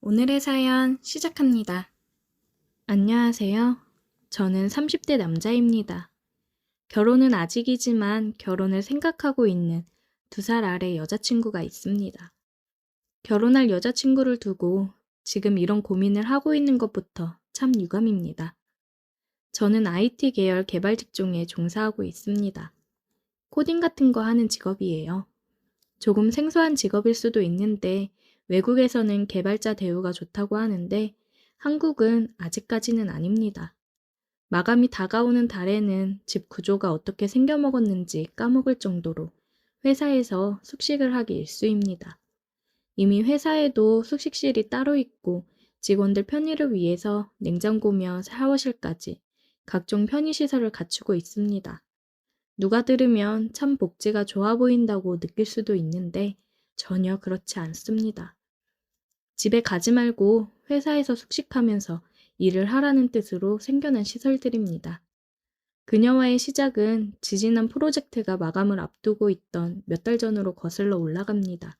오늘의 사연 시작합니다. 안녕하세요. 저는 30대 남자입니다. 결혼은 아직이지만 결혼을 생각하고 있는 2살 아래 여자친구가 있습니다. 결혼할 여자친구를 두고 지금 이런 고민을 하고 있는 것부터 참 유감입니다. 저는 IT 계열 개발 직종에 종사하고 있습니다. 코딩 같은 거 하는 직업이에요. 조금 생소한 직업일 수도 있는데 외국에서는 개발자 대우가 좋다고 하는데 한국은 아직까지는 아닙니다. 마감이 다가오는 달에는 집 구조가 어떻게 생겨먹었는지 까먹을 정도로 회사에서 숙식을 하기 일쑤입니다. 이미 회사에도 숙식실이 따로 있고 직원들 편의를 위해서 냉장고며 샤워실까지 각종 편의시설을 갖추고 있습니다. 누가 들으면 참 복지가 좋아 보인다고 느낄 수도 있는데 전혀 그렇지 않습니다. 집에 가지 말고 회사에서 숙식하면서 일을 하라는 뜻으로 생겨난 시설들입니다. 그녀와의 시작은 지지난 프로젝트가 마감을 앞두고 있던 몇 달 전으로 거슬러 올라갑니다.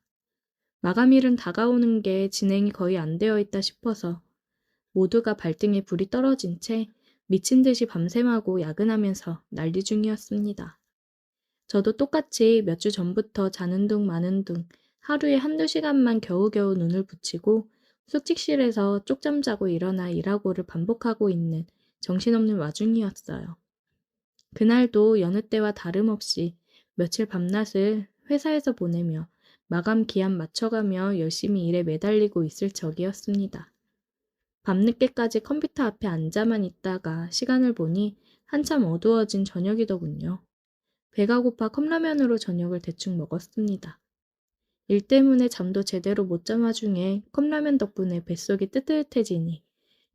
마감일은 다가오는 게 진행이 거의 안 되어 있다 싶어서 모두가 발등에 불이 떨어진 채 미친 듯이 밤샘하고 야근하면서 난리 중이었습니다. 저도 똑같이 몇 주 전부터 자는 둥 마는 둥 하루에 한두 시간만 겨우겨우 눈을 붙이고 숙직실에서 쪽잠 자고 일어나 일하고를 반복하고 있는 정신없는 와중이었어요. 그날도 여느 때와 다름없이 며칠 밤낮을 회사에서 보내며 마감 기한 맞춰가며 열심히 일에 매달리고 있을 적이었습니다. 밤늦게까지 컴퓨터 앞에 앉아만 있다가 시간을 보니 한참 어두워진 저녁이더군요. 배가 고파 컵라면으로 저녁을 대충 먹었습니다. 일 때문에 잠도 제대로 못 잔 와중에 컵라면 덕분에 뱃속이 뜨뜻해지니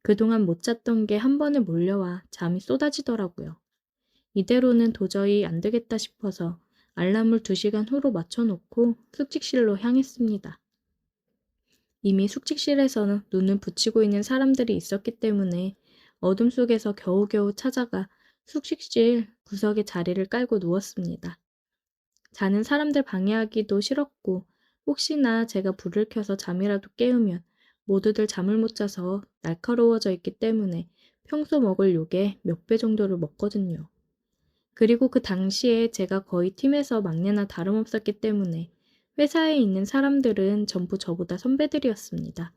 그동안 못 잤던 게 한 번에 몰려와 잠이 쏟아지더라고요. 이대로는 도저히 안 되겠다 싶어서 알람을 2시간 후로 맞춰놓고 숙직실로 향했습니다. 이미 숙직실에서는 눈을 붙이고 있는 사람들이 있었기 때문에 어둠 속에서 겨우겨우 찾아가 숙식실 구석에 자리를 깔고 누웠습니다. 자는 사람들 방해하기도 싫었고 혹시나 제가 불을 켜서 잠이라도 깨우면 모두들 잠을 못 자서 날카로워져 있기 때문에 평소 먹을 욕의 몇 배 정도를 먹거든요. 그리고 그 당시에 제가 거의 팀에서 막내나 다름없었기 때문에 회사에 있는 사람들은 전부 저보다 선배들이었습니다.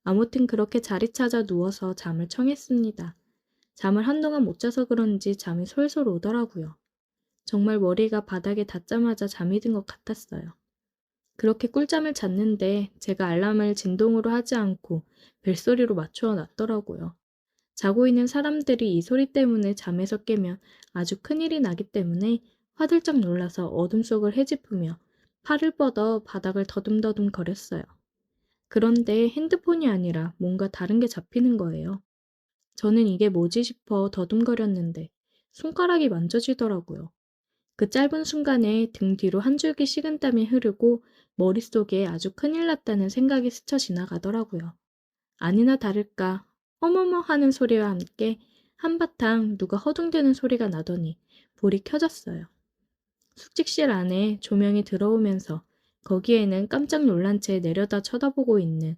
아무튼 그렇게 자리 찾아 누워서 잠을 청했습니다. 잠을 한동안 못 자서 그런지 잠이 솔솔 오더라고요. 정말 머리가 바닥에 닿자마자 잠이 든 것 같았어요. 그렇게 꿀잠을 잤는데 제가 알람을 진동으로 하지 않고 벨소리로 맞추어 놨더라고요. 자고 있는 사람들이 이 소리 때문에 잠에서 깨면 아주 큰일이 나기 때문에 화들짝 놀라서 어둠 속을 헤집으며 팔을 뻗어 바닥을 더듬더듬 거렸어요. 그런데 핸드폰이 아니라 뭔가 다른 게 잡히는 거예요. 저는 이게 뭐지 싶어 더듬거렸는데 손가락이 만져지더라고요. 그 짧은 순간에 등 뒤로 한 줄기 식은땀이 흐르고 머릿속에 아주 큰일 났다는 생각이 스쳐 지나가더라고요. 아니나 다를까 어머머 하는 소리와 함께 한바탕 누가 허둥대는 소리가 나더니 불이 켜졌어요. 숙직실 안에 조명이 들어오면서 거기에는 깜짝 놀란 채 내려다 쳐다보고 있는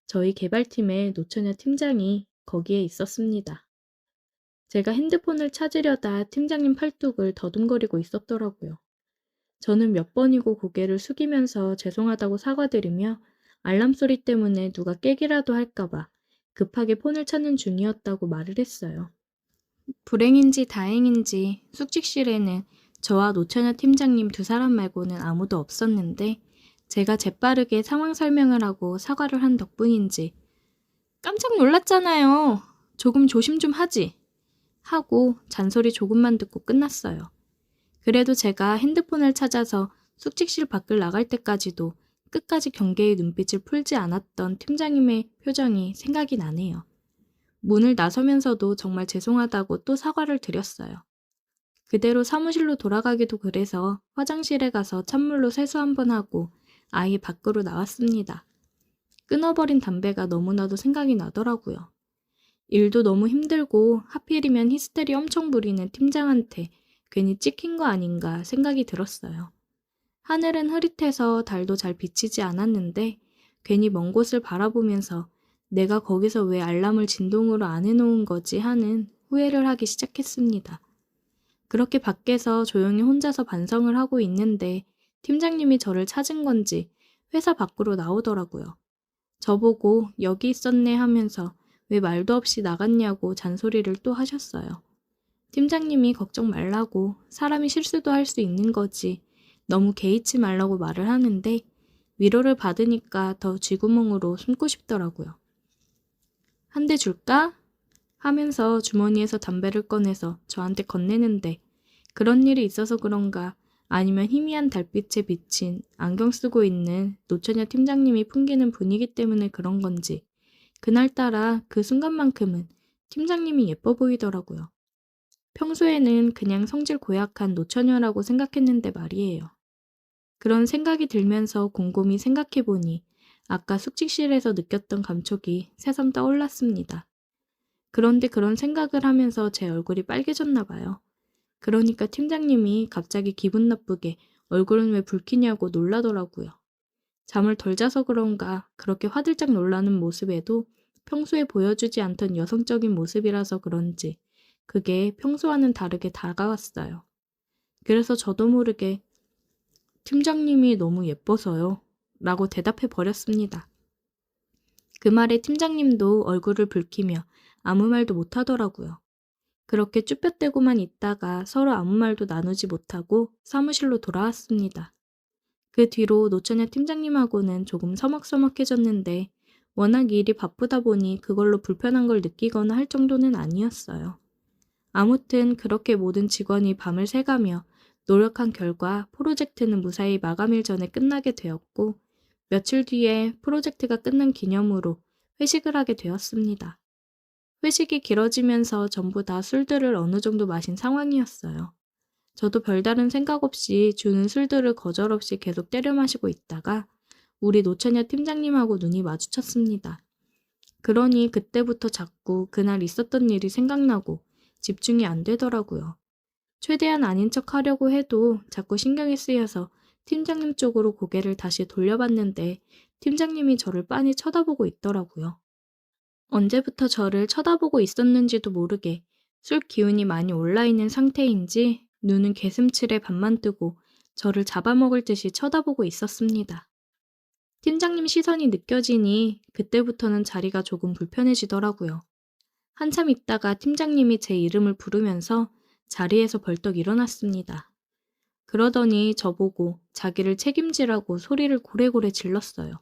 저희 개발팀의 노처녀 팀장이 거기에 있었습니다. 제가 핸드폰을 찾으려다 팀장님 팔뚝을 더듬거리고 있었더라고요. 저는 몇 번이고 고개를 숙이면서 죄송하다고 사과드리며 알람 소리 때문에 누가 깨기라도 할까봐 급하게 폰을 찾는 중이었다고 말을 했어요. 불행인지 다행인지 숙직실에는 저와 노처녀 팀장님 2사람 말고는 아무도 없었는데 제가 재빠르게 상황 설명을 하고 사과를 한 덕분인지 깜짝 놀랐잖아요. 조금 조심 좀 하지. 하고 잔소리 조금만 듣고 끝났어요. 그래도 제가 핸드폰을 찾아서 숙직실 밖을 나갈 때까지도 끝까지 경계의 눈빛을 풀지 않았던 팀장님의 표정이 생각이 나네요. 문을 나서면서도 정말 죄송하다고 또 사과를 드렸어요. 그대로 사무실로 돌아가기도 그래서 화장실에 가서 찬물로 세수 한번 하고 아예 밖으로 나왔습니다. 끊어버린 담배가 너무나도 생각이 나더라고요. 일도 너무 힘들고 하필이면 히스테리 엄청 부리는 팀장한테 괜히 찍힌 거 아닌가 생각이 들었어요. 하늘은 흐릿해서 달도 잘 비치지 않았는데 괜히 먼 곳을 바라보면서 내가 거기서 왜 알람을 진동으로 안 해놓은 거지 하는 후회를 하기 시작했습니다. 그렇게 밖에서 조용히 혼자서 반성을 하고 있는데 팀장님이 저를 찾은 건지 회사 밖으로 나오더라고요. 저보고 여기 있었네 하면서 왜 말도 없이 나갔냐고 잔소리를 또 하셨어요. 팀장님이 걱정 말라고 사람이 실수도 할 수 있는 거지 너무 개의치 말라고 말을 하는데 위로를 받으니까 더 쥐구멍으로 숨고 싶더라고요. 한 대 줄까? 하면서 주머니에서 담배를 꺼내서 저한테 건네는데 그런 일이 있어서 그런가 아니면 희미한 달빛에 비친 안경 쓰고 있는 노처녀 팀장님이 풍기는 분위기 때문에 그런 건지 그날따라 그 순간만큼은 팀장님이 예뻐 보이더라고요. 평소에는 그냥 성질 고약한 노처녀라고 생각했는데 말이에요. 그런 생각이 들면서 곰곰이 생각해보니 아까 숙직실에서 느꼈던 감촉이 새삼 떠올랐습니다. 그런데 그런 생각을 하면서 제 얼굴이 빨개졌나 봐요. 그러니까 팀장님이 갑자기 기분 나쁘게 얼굴은 왜 붉히냐고 놀라더라고요. 잠을 덜 자서 그런가 그렇게 화들짝 놀라는 모습에도 평소에 보여주지 않던 여성적인 모습이라서 그런지 그게 평소와는 다르게 다가왔어요. 그래서 저도 모르게 팀장님이 너무 예뻐서요. 라고 대답해 버렸습니다. 그 말에 팀장님도 얼굴을 붉히며 아무 말도 못하더라고요. 그렇게 쭈뼛대고만 있다가 서로 아무 말도 나누지 못하고 사무실로 돌아왔습니다. 그 뒤로 노처녀 팀장님하고는 조금 서먹서먹해졌는데 워낙 일이 바쁘다 보니 그걸로 불편한 걸 느끼거나 할 정도는 아니었어요. 아무튼 그렇게 모든 직원이 밤을 새가며 노력한 결과 프로젝트는 무사히 마감일 전에 끝나게 되었고 며칠 뒤에 프로젝트가 끝난 기념으로 회식을 하게 되었습니다. 회식이 길어지면서 전부 다 술들을 어느 정도 마신 상황이었어요. 저도 별다른 생각 없이 주는 술들을 거절없이 계속 때려 마시고 있다가 우리 노처녀 팀장님하고 눈이 마주쳤습니다. 그러니 그때부터 자꾸 그날 있었던 일이 생각나고 집중이 안 되더라고요. 최대한 아닌 척 하려고 해도 자꾸 신경이 쓰여서 팀장님 쪽으로 고개를 다시 돌려봤는데 팀장님이 저를 빤히 쳐다보고 있더라고요. 언제부터 저를 쳐다보고 있었는지도 모르게 술 기운이 많이 올라있는 상태인지 눈은 개슴츠레 반만 뜨고 저를 잡아먹을 듯이 쳐다보고 있었습니다. 팀장님 시선이 느껴지니 그때부터는 자리가 조금 불편해지더라고요. 한참 있다가 팀장님이 제 이름을 부르면서 자리에서 벌떡 일어났습니다. 그러더니 저보고 자기를 책임지라고 소리를 고래고래 질렀어요.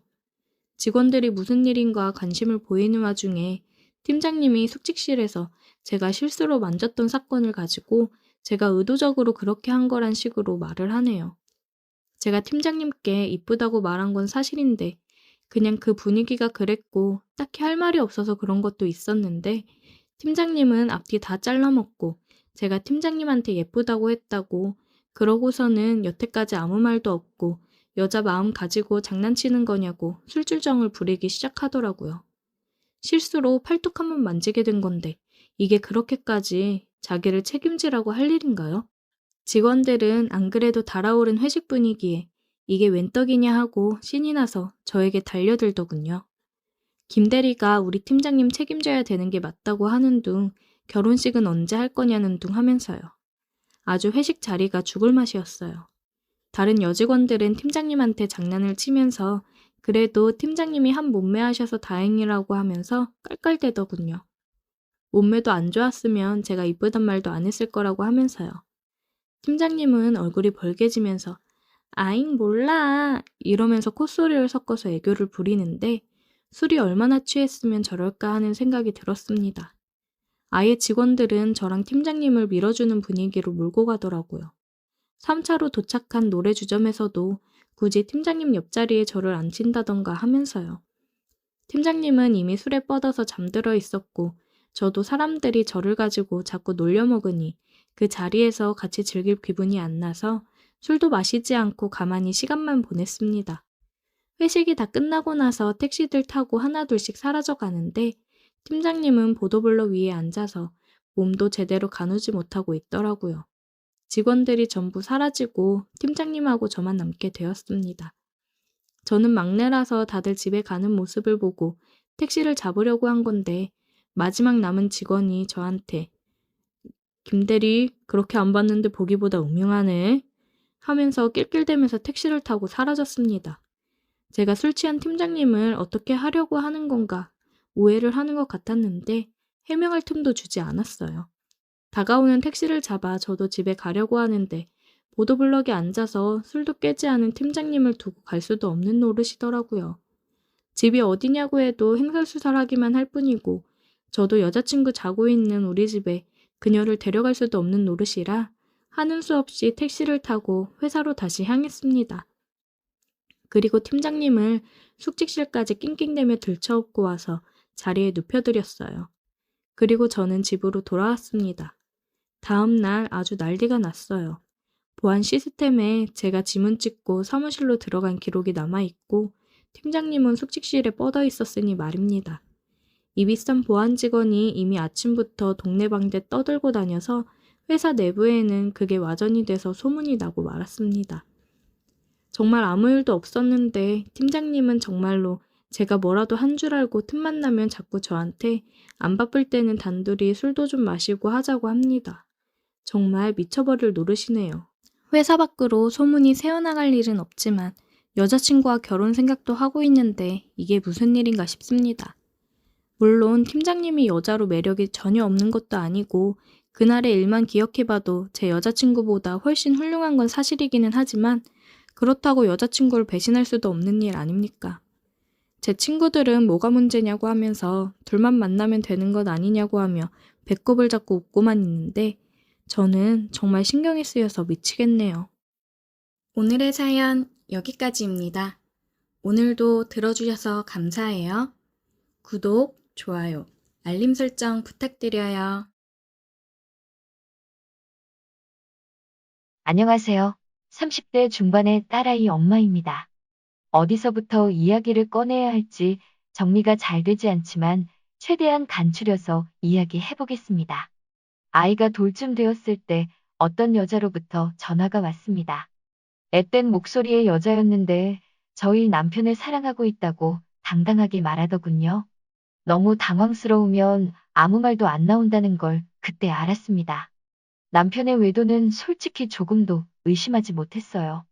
직원들이 무슨 일인가 관심을 보이는 와중에 팀장님이 숙직실에서 제가 실수로 만졌던 사건을 가지고 제가 의도적으로 그렇게 한 거란 식으로 말을 하네요. 제가 팀장님께 이쁘다고 말한 건 사실인데 그냥 그 분위기가 그랬고 딱히 할 말이 없어서 그런 것도 있었는데 팀장님은 앞뒤 다 잘라먹고 제가 팀장님한테 예쁘다고 했다고 그러고서는 여태까지 아무 말도 없고 여자 마음 가지고 장난치는 거냐고 술줄정을 부리기 시작하더라고요. 실수로 팔뚝 한번 만지게 된 건데 이게 그렇게까지 자기를 책임지라고 할 일인가요? 직원들은 안 그래도 달아오른 회식 분위기에 이게 웬 떡이냐 하고 신이 나서 저에게 달려들더군요. 김 대리가 우리 팀장님 책임져야 되는 게 맞다고 하는 둥 결혼식은 언제 할 거냐는 둥 하면서요. 아주 회식 자리가 죽을 맛이었어요. 다른 여직원들은 팀장님한테 장난을 치면서 그래도 팀장님이 한 몸매 하셔서 다행이라고 하면서 깔깔대더군요. 몸매도 안 좋았으면 제가 이쁘단 말도 안 했을 거라고 하면서요. 팀장님은 얼굴이 벌개지면서 아잉 몰라 이러면서 콧소리를 섞어서 애교를 부리는데 술이 얼마나 취했으면 저럴까 하는 생각이 들었습니다. 아예 직원들은 저랑 팀장님을 밀어주는 분위기로 몰고 가더라고요. 3차로 도착한 노래 주점에서도 굳이 팀장님 옆자리에 저를 앉힌다던가 하면서요. 팀장님은 이미 술에 뻗어서 잠들어 있었고 저도 사람들이 저를 가지고 자꾸 놀려먹으니 그 자리에서 같이 즐길 기분이 안 나서 술도 마시지 않고 가만히 시간만 보냈습니다. 회식이 다 끝나고 나서 택시들 타고 하나둘씩 사라져 가는데 팀장님은 보도블럭 위에 앉아서 몸도 제대로 가누지 못하고 있더라고요. 직원들이 전부 사라지고 팀장님하고 저만 남게 되었습니다. 저는 막내라서 다들 집에 가는 모습을 보고 택시를 잡으려고 한 건데 마지막 남은 직원이 저한테 김대리, 그렇게 안 봤는데 보기보다 음흉하네 하면서 낄낄대면서 택시를 타고 사라졌습니다. 제가 술 취한 팀장님을 어떻게 하려고 하는 건가 오해를 하는 것 같았는데 해명할 틈도 주지 않았어요. 다가오는 택시를 잡아 저도 집에 가려고 하는데 보도블럭에 앉아서 술도 깨지 않은 팀장님을 두고 갈 수도 없는 노릇이더라고요. 집이 어디냐고 해도 횡설수설하기만 할 뿐이고 저도 여자친구 자고 있는 우리 집에 그녀를 데려갈 수도 없는 노릇이라 하는 수 없이 택시를 타고 회사로 다시 향했습니다. 그리고 팀장님을 숙직실까지 낑낑대며 들쳐업고 와서 자리에 눕혀드렸어요. 그리고 저는 집으로 돌아왔습니다. 다음 날 아주 난리가 났어요. 보안 시스템에 제가 지문 찍고 사무실로 들어간 기록이 남아있고 팀장님은 숙직실에 뻗어 있었으니 말입니다. 이 비싼 보안 직원이 이미 아침부터 동네방네 떠들고 다녀서 회사 내부에는 그게 와전이 돼서 소문이 나고 말았습니다. 정말 아무 일도 없었는데 팀장님은 정말로 제가 뭐라도 한 줄 알고 틈만 나면 자꾸 저한테 안 바쁠 때는 단둘이 술도 좀 마시고 하자고 합니다. 정말 미쳐버릴 노릇이네요. 회사 밖으로 소문이 새어나갈 일은 없지만 여자친구와 결혼 생각도 하고 있는데 이게 무슨 일인가 싶습니다. 물론 팀장님이 여자로 매력이 전혀 없는 것도 아니고 그날의 일만 기억해봐도 제 여자친구보다 훨씬 훌륭한 건 사실이기는 하지만 그렇다고 여자친구를 배신할 수도 없는 일 아닙니까? 제 친구들은 뭐가 문제냐고 하면서 둘만 만나면 되는 것 아니냐고 하며 배꼽을 잡고 웃고만 있는데 저는 정말 신경이 쓰여서 미치겠네요. 오늘의 사연 여기까지입니다. 오늘도 들어주셔서 감사해요. 구독, 좋아요, 알림 설정 부탁드려요. 안녕하세요. 30대 중반의 딸아이 엄마입니다. 어디서부터 이야기를 꺼내야 할지 정리가 잘 되지 않지만 최대한 간추려서 이야기해보겠습니다. 아이가 돌쯤 되었을 때 어떤 여자로부터 전화가 왔습니다. 앳된 목소리의 여자였는데 저희 남편을 사랑하고 있다고 당당하게 말하더군요. 너무 당황스러우면 아무 말도 안 나온다는 걸 그때 알았습니다. 남편의 외도는 솔직히 조금도 의심하지 못했어요.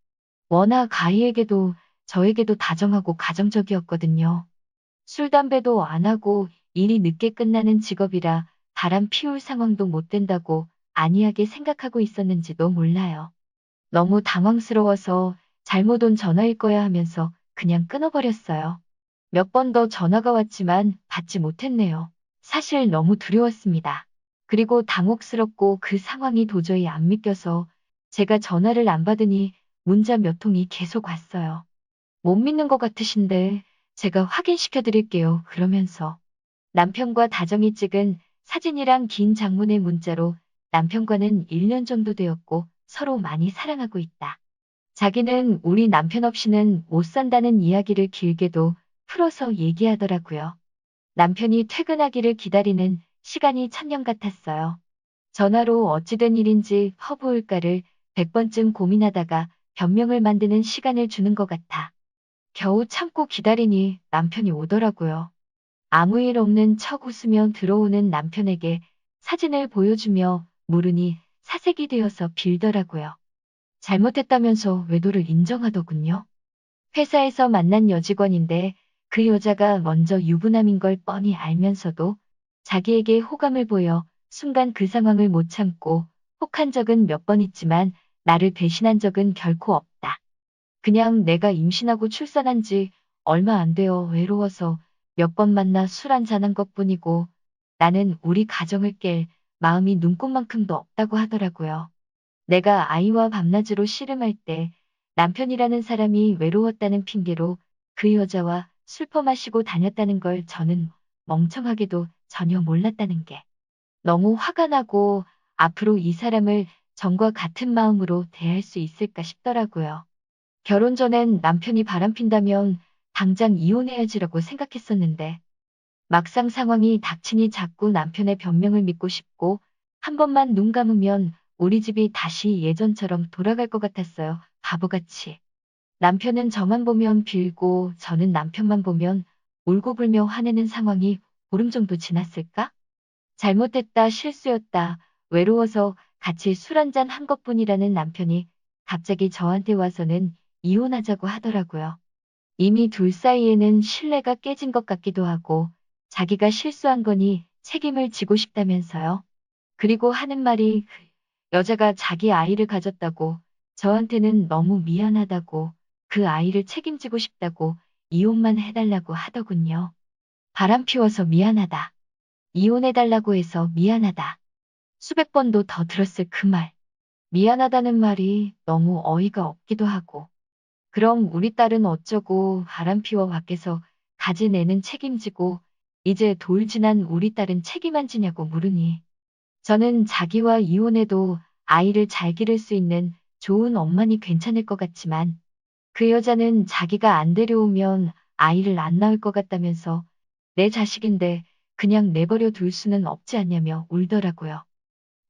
워낙 아이에게도 저에게도 다정하고 가정적이었거든요. 술, 담배도 안 하고 일이 늦게 끝나는 직업이라 바람 피울 상황도 못 된다고 안이하게 생각하고 있었는지도 몰라요. 너무 당황스러워서 잘못 온 전화일 거야 하면서 그냥 끊어버렸어요. 몇 번 더 전화가 왔지만 받지 못했네요. 사실 너무 두려웠습니다. 그리고 당혹스럽고 그 상황이 도저히 안 믿겨서 제가 전화를 안 받으니 문자 몇 통이 계속 왔어요. 못 믿는 것 같으신데 제가 확인시켜 드릴게요. 그러면서 남편과 다정히 찍은 사진이랑 긴 장문의 문자로 남편과는 1년 정도 되었고 서로 많이 사랑하고 있다. 자기는 우리 남편 없이는 못 산다는 이야기를 길게도 풀어서 얘기하더라고요. 남편이 퇴근하기를 기다리는 시간이 천년 같았어요. 전화로 어찌된 일인지 허부을까를 100번쯤 고민하다가 변명을 만드는 시간을 주는 것 같아. 겨우 참고 기다리니 남편이 오더라고요. 아무 일 없는 척 웃으며 들어오는 남편에게 사진을 보여주며 물으니 사색이 되어서 빌더라고요. 잘못했다면서 외도를 인정하더군요. 회사에서 만난 여직원인데 그 여자가 먼저 유부남인 걸 뻔히 알면서도 자기에게 호감을 보여 순간 그 상황을 못 참고 혹한 적은 몇 번 있지만 나를 배신한 적은 결코 없다. 그냥 내가 임신하고 출산한 지 얼마 안 되어 외로워서 몇 번 만나 술 한잔한 것뿐이고 나는 우리 가정을 깰 마음이 눈꼽만큼도 없다고 하더라고요. 내가 아이와 밤낮으로 씨름할 때 남편이라는 사람이 외로웠다는 핑계로 그 여자와 술 퍼마시고 다녔다는 걸 저는 멍청하게도 전혀 몰랐다는 게 너무 화가 나고 앞으로 이 사람을 전과 같은 마음으로 대할 수 있을까 싶더라고요. 결혼 전엔 남편이 바람핀다면 당장 이혼해야지라고 생각했었는데 막상 상황이 닥치니 자꾸 남편의 변명을 믿고 싶고 한 번만 눈 감으면 우리 집이 다시 예전처럼 돌아갈 것 같았어요. 바보같이. 남편은 저만 보면 빌고 저는 남편만 보면 울고불며 화내는 상황이 보름 정도 지났을까? 잘못했다, 실수였다, 외로워서 같이 술 한잔 한 것뿐이라는 남편이 갑자기 저한테 와서는 이혼하자고 하더라고요. 이미 둘 사이에는 신뢰가 깨진 것 같기도 하고 자기가 실수한 거니 책임을 지고 싶다면서요. 그리고 하는 말이 여자가 자기 아이를 가졌다고 저한테는 너무 미안하다고 그 아이를 책임지고 싶다고 이혼만 해달라고 하더군요. 바람 피워서 미안하다. 이혼해달라고 해서 미안하다. 수백 번도 더 들었을 그 말. 미안하다는 말이 너무 어이가 없기도 하고. 그럼 우리 딸은 어쩌고 바람 피워 밖에서 가지 내는 책임지고 이제 돌 지난 우리 딸은 책임 안 지냐고 물으니 저는 자기와 이혼해도 아이를 잘 기를 수 있는 좋은 엄마니 괜찮을 것 같지만 그 여자는 자기가 안 데려오면 아이를 안 낳을 것 같다면서 내 자식인데 그냥 내버려 둘 수는 없지 않냐며 울더라고요.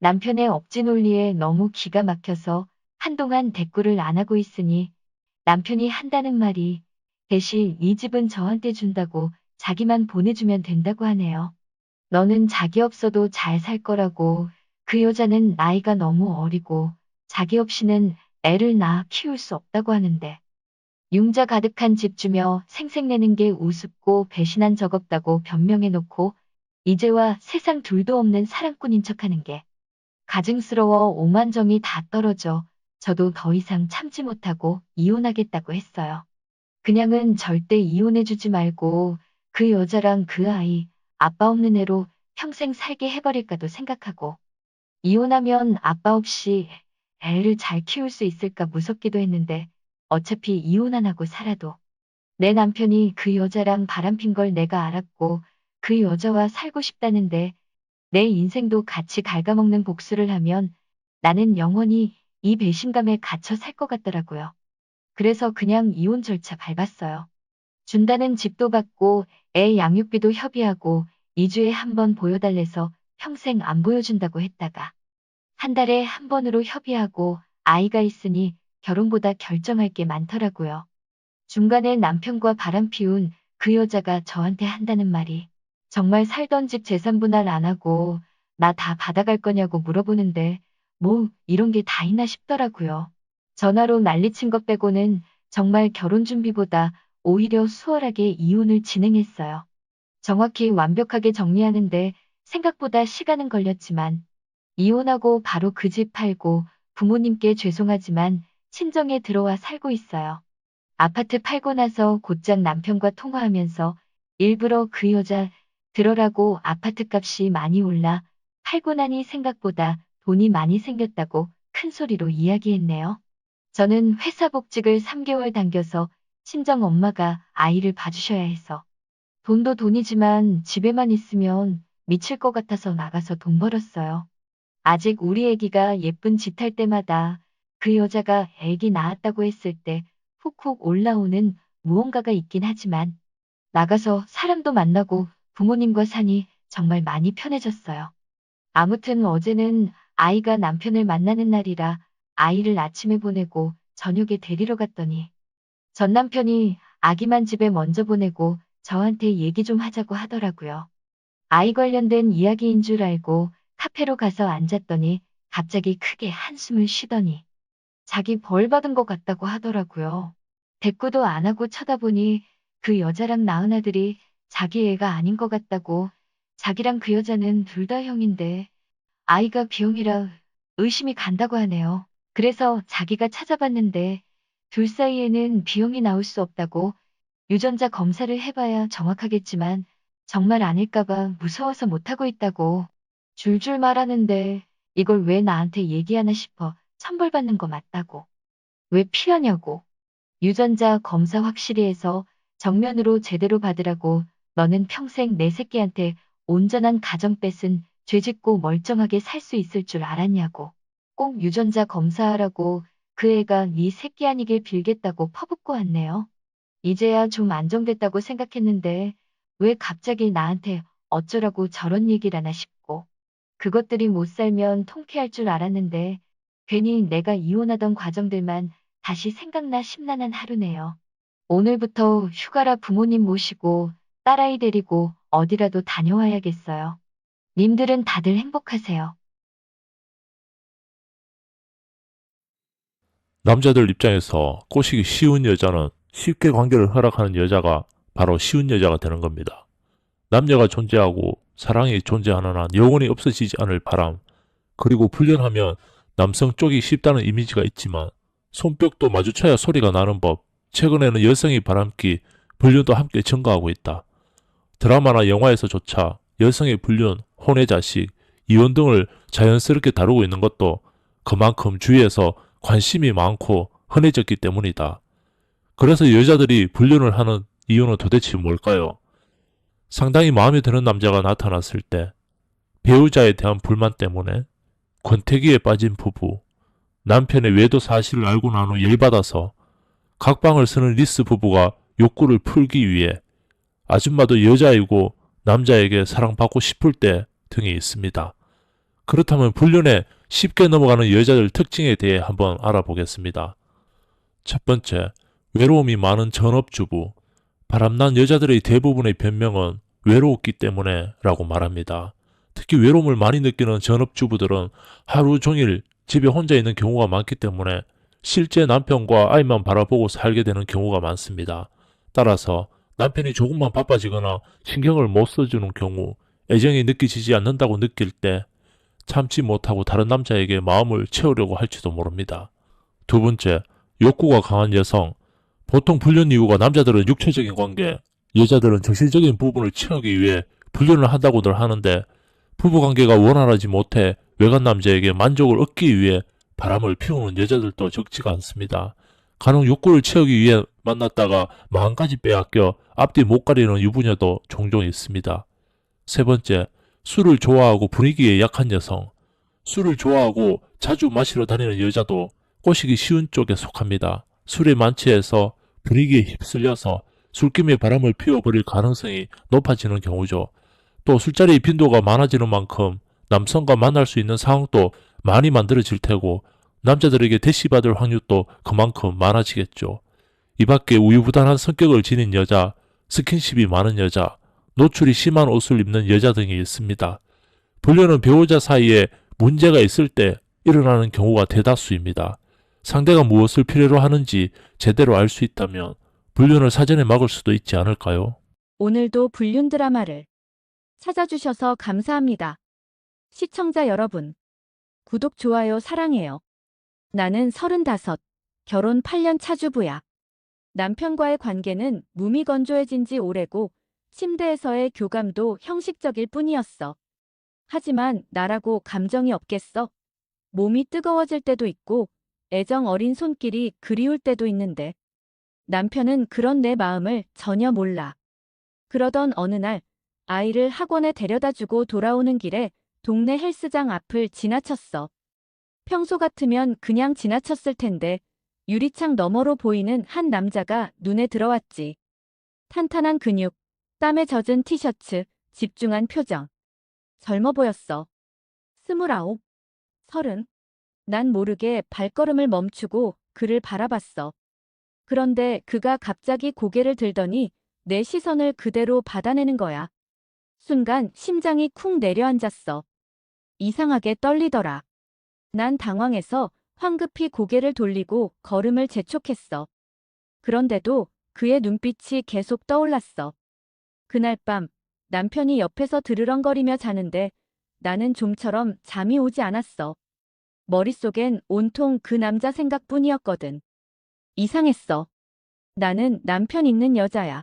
남편의 억지 논리에 너무 기가 막혀서 한동안 대꾸를 안 하고 있으니 남편이 한다는 말이 대신 이 집은 저한테 준다고 자기만 보내주면 된다고 하네요. 너는 자기 없어도 잘 살 거라고 그 여자는 나이가 너무 어리고 자기 없이는 애를 낳아 키울 수 없다고 하는데 융자 가득한 집 주며 생색내는 게 우습고 배신한 적 없다고 변명해놓고 이제와 세상 둘도 없는 사랑꾼인 척하는 게 가증스러워 오만정이 다 떨어져 저도 더 이상 참지 못하고 이혼하겠다고 했어요. 그냥은 절대 이혼해주지 말고 그 여자랑 그 아이, 아빠 없는 애로 평생 살게 해버릴까도 생각하고 이혼하면 아빠 없이 애를 잘 키울 수 있을까 무섭기도 했는데 어차피 이혼 안 하고 살아도 내 남편이 그 여자랑 바람핀 걸 내가 알았고 그 여자와 살고 싶다는데 내 인생도 같이 갉아먹는 복수를 하면 나는 영원히 이 배신감에 갇혀 살 것 같더라고요. 그래서 그냥 이혼 절차 밟았어요. 준다는 집도 받고 애 양육비도 협의하고 2주에 한 번 보여달래서 평생 안 보여준다고 했다가 한 달에 한 번으로 협의하고 아이가 있으니 결혼보다 결정할 게 많더라고요. 중간에 남편과 바람 피운 그 여자가 저한테 한다는 말이 정말 살던 집 재산 분할 안 하고 나 다 받아갈 거냐고 물어보는데 뭐 이런 게 다 있나 싶더라고요. 전화로 난리친 것 빼고는 정말 결혼 준비보다 오히려 수월하게 이혼을 진행했어요. 정확히 완벽하게 정리하는데 생각보다 시간은 걸렸지만 이혼하고 바로 그 집 팔고 부모님께 죄송하지만 친정에 들어와 살고 있어요. 아파트 팔고 나서 곧장 남편과 통화하면서 일부러 그 여자 들어라고 아파트 값이 많이 올라 팔고 나니 생각보다 돈이 많이 생겼다고 큰 소리로 이야기했네요. 저는 회사 복직을 3개월 당겨서 친정 엄마가 아이를 봐주셔야 해서 돈도 돈이지만 집에만 있으면 미칠 것 같아서 나가서 돈 벌었어요. 아직 우리 애기가 예쁜 짓 할 때마다 그 여자가 애기 낳았다고 했을 때 훅훅 올라오는 무언가가 있긴 하지만 나가서 사람도 만나고 부모님과 사니 정말 많이 편해졌어요. 아무튼 어제는 아이가 남편을 만나는 날이라 아이를 아침에 보내고 저녁에 데리러 갔더니 전 남편이 아기만 집에 먼저 보내고 저한테 얘기 좀 하자고 하더라고요. 아이 관련된 이야기인 줄 알고 카페로 가서 앉았더니 갑자기 크게 한숨을 쉬더니 자기 벌 받은 것 같다고 하더라고요. 대꾸도 안 하고 쳐다보니 그 여자랑 낳은 아들이 자기 애가 아닌 것 같다고 자기랑 그 여자는 둘 다 형인데 아이가 B형이라 의심이 간다고 하네요. 그래서 자기가 찾아봤는데 둘 사이에는 B형이 나올 수 없다고 유전자 검사를 해봐야 정확하겠지만 정말 아닐까봐 무서워서 못하고 있다고 줄줄 말하는데 이걸 왜 나한테 얘기하나 싶어 천벌받는 거 맞다고. 왜 피하냐고. 유전자 검사 확실히 해서 정면으로 제대로 받으라고 너는 평생 내 새끼한테 온전한 가정 뺏은 죄짓고 멀쩡하게 살 수 있을 줄 알았냐고. 꼭 유전자 검사하라고 그 애가 네 새끼 아니길 빌겠다고 퍼붓고 왔네요. 이제야 좀 안정됐다고 생각했는데 왜 갑자기 나한테 어쩌라고 저런 얘기를 하나 싶고 그것들이 못 살면 통쾌할 줄 알았는데 괜히 내가 이혼하던 과정들만 다시 생각나 심란한 하루네요. 오늘부터 휴가라 부모님 모시고 딸아이 데리고 어디라도 다녀와야겠어요. 님들은 다들 행복하세요. 남자들 입장에서 꼬시기 쉬운 여자는 쉽게 관계를 허락하는 여자가 바로 쉬운 여자가 되는 겁니다. 남녀가 존재하고 사랑이 존재하는 한 영원히 없어지지 않을 바람, 그리고 불륜하면 남성 쪽이 쉽다는 이미지가 있지만 손뼉도 마주쳐야 소리가 나는 법, 최근에는 여성이 바람기, 불륜도 함께 증가하고 있다. 드라마나 영화에서조차 여성의 불륜, 혼외 자식, 이혼 등을 자연스럽게 다루고 있는 것도 그만큼 주위에서 관심이 많고 흔해졌기 때문이다. 그래서 여자들이 불륜을 하는 이유는 도대체 뭘까요? 상당히 마음에 드는 남자가 나타났을 때, 배우자에 대한 불만 때문에, 권태기에 빠진 부부, 남편의 외도 사실을 알고 난 후 열받아서 각방을 쓰는 리스 부부가 욕구를 풀기 위해, 아줌마도 여자이고 남자에게 사랑받고 싶을 때 등이 있습니다. 그렇다면 불륜에 쉽게 넘어가는 여자들 특징에 대해 한번 알아보겠습니다. 첫 번째, 외로움이 많은 전업주부. 바람난 여자들의 대부분의 변명은 외로웠기 때문에 라고 말합니다. 특히 외로움을 많이 느끼는 전업주부들은 하루 종일 집에 혼자 있는 경우가 많기 때문에 실제 남편과 아이만 바라보고 살게 되는 경우가 많습니다. 따라서 남편이 조금만 바빠지거나 신경을 못 써주는 경우, 애정이 느껴지지 않는다고 느낄 때 참지 못하고 다른 남자에게 마음을 채우려고 할지도 모릅니다. 두 번째, 욕구가 강한 여성. 보통 불륜 이유가 남자들은 육체적인 관계, 여자들은 정신적인 부분을 채우기 위해 불륜을 한다고들 하는데, 부부관계가 원활하지 못해 외간 남자에게 만족을 얻기 위해 바람을 피우는 여자들도 적지가 않습니다. 간혹 욕구를 채우기 위해 만났다가 마음까지 빼앗겨 앞뒤 못 가리는 유부녀도 종종 있습니다. 세 번째, 술을 좋아하고 분위기에 약한 여성. 술을 좋아하고 자주 마시러 다니는 여자도 꼬시기 쉬운 쪽에 속합니다. 술에 만취해서 분위기에 휩쓸려서 술김에 바람을 피워버릴 가능성이 높아지는 경우죠. 또 술자리 빈도가 많아지는 만큼 남성과 만날 수 있는 상황도 많이 만들어질 테고 남자들에게 대시받을 확률도 그만큼 많아지겠죠. 이 밖에 우유부단한 성격을 지닌 여자, 스킨십이 많은 여자, 노출이 심한 옷을 입는 여자 등이 있습니다. 불륜은 배우자 사이에 문제가 있을 때 일어나는 경우가 대다수입니다. 상대가 무엇을 필요로 하는지 제대로 알 수 있다면 불륜을 사전에 막을 수도 있지 않을까요? 오늘도 불륜 드라마를 찾아주셔서 감사합니다. 시청자 여러분, 구독, 좋아요 사랑해요. 나는 35, 결혼 8년 차주부야. 남편과의 관계는 무미건조해진 지 오래고 침대에서의 교감도 형식적일 뿐이었어. 하지만 나라고 감정이 없겠어? 몸이 뜨거워질 때도 있고 애정 어린 손길이 그리울 때도 있는데 남편은 그런 내 마음을 전혀 몰라. 그러던 어느 날 아이를 학원에 데려다주고 돌아오는 길에 동네 헬스장 앞을 지나쳤어. 평소 같으면 그냥 지나쳤을 텐데 유리창 너머로 보이는 한 남자가 눈에 들어왔지. 탄탄한 근육, 땀에 젖은 티셔츠, 집중한 표정. 젊어 보였어. 29, 30. 난 모르게 발걸음을 멈추고 그를 바라봤어. 그런데 그가 갑자기 고개를 들더니 내 시선을 그대로 받아내는 거야. 순간 심장이 쿵 내려앉았어. 이상하게 떨리더라. 난 당황해서 황급히 고개를 돌리고 걸음을 재촉했어. 그런데도 그의 눈빛이 계속 떠올랐어. 그날 밤 남편이 옆에서 드르렁거리며 자는데 나는 좀처럼 잠이 오지 않았어. 머릿속엔 온통 그 남자 생각뿐이었거든. 이상했어. 나는 남편 있는 여자야.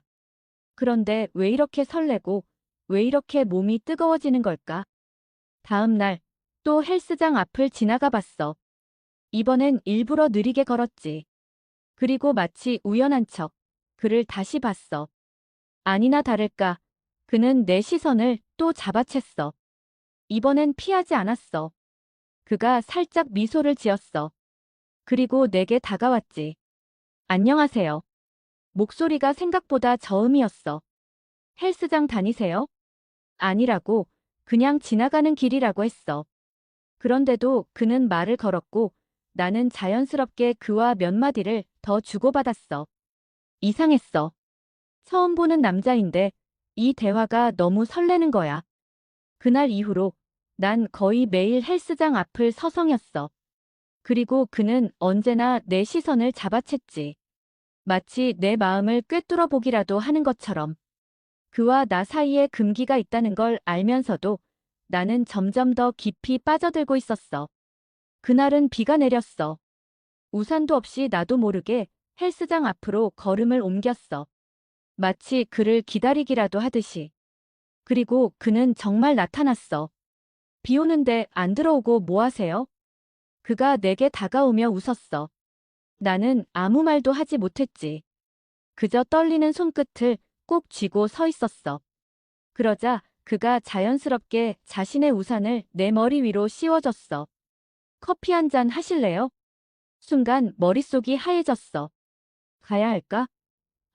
그런데 왜 이렇게 설레고 왜 이렇게 몸이 뜨거워지는 걸까? 다음 날 또 헬스장 앞을 지나가 봤어. 이번엔 일부러 느리게 걸었지. 그리고 마치 우연한 척 그를 다시 봤어. 아니나 다를까 그는 내 시선을 또 잡아챘어. 이번엔 피하지 않았어. 그가 살짝 미소를 지었어. 그리고 내게 다가왔지. 안녕하세요. 목소리가 생각보다 저음이었어. 헬스장 다니세요? 아니라고, 그냥 지나가는 길이라고 했어. 그런데도 그는 말을 걸었고 나는 자연스럽게 그와 몇 마디를 더 주고받았어. 이상했어. 처음 보는 남자인데 이 대화가 너무 설레는 거야. 그날 이후로 난 거의 매일 헬스장 앞을 서성였어. 그리고 그는 언제나 내 시선을 잡아챘지. 마치 내 마음을 꿰뚫어 보기라도 하는 것처럼. 그와 나 사이에 금기가 있다는 걸 알면서도 나는 점점 더 깊이 빠져들고 있었어. 그날은 비가 내렸어. 우산도 없이 나도 모르게 헬스장 앞으로 걸음을 옮겼어. 마치 그를 기다리기라도 하듯이. 그리고 그는 정말 나타났어. 비 오는데 안 들어오고 뭐 하세요? 그가 내게 다가오며 웃었어. 나는 아무 말도 하지 못했지. 그저 떨리는 손끝을 꼭 쥐고 서 있었어. 그러자 그가 자연스럽게 자신의 우산을 내 머리 위로 씌워줬어. 커피 한 잔 하실래요? 순간 머릿속이 하얘졌어. 가야 할까?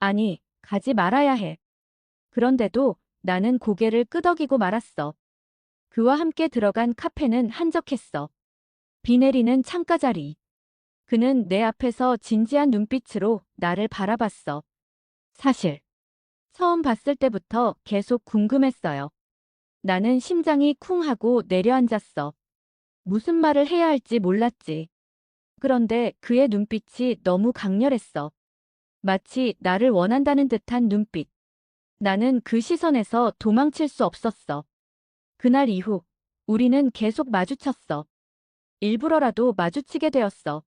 아니, 가지 말아야 해. 그런데도 나는 고개를 끄덕이고 말았어. 그와 함께 들어간 카페는 한적했어. 비 내리는 창가 자리. 그는 내 앞에서 진지한 눈빛으로 나를 바라봤어. 사실, 처음 봤을 때부터 계속 궁금했어요. 나는 심장이 쿵 하고 내려앉았어. 무슨 말을 해야 할지 몰랐지. 그런데 그의 눈빛이 너무 강렬했어. 마치 나를 원한다는 듯한 눈빛. 나는 그 시선에서 도망칠 수 없었어. 그날 이후 우리는 계속 마주쳤어. 일부러라도 마주치게 되었어.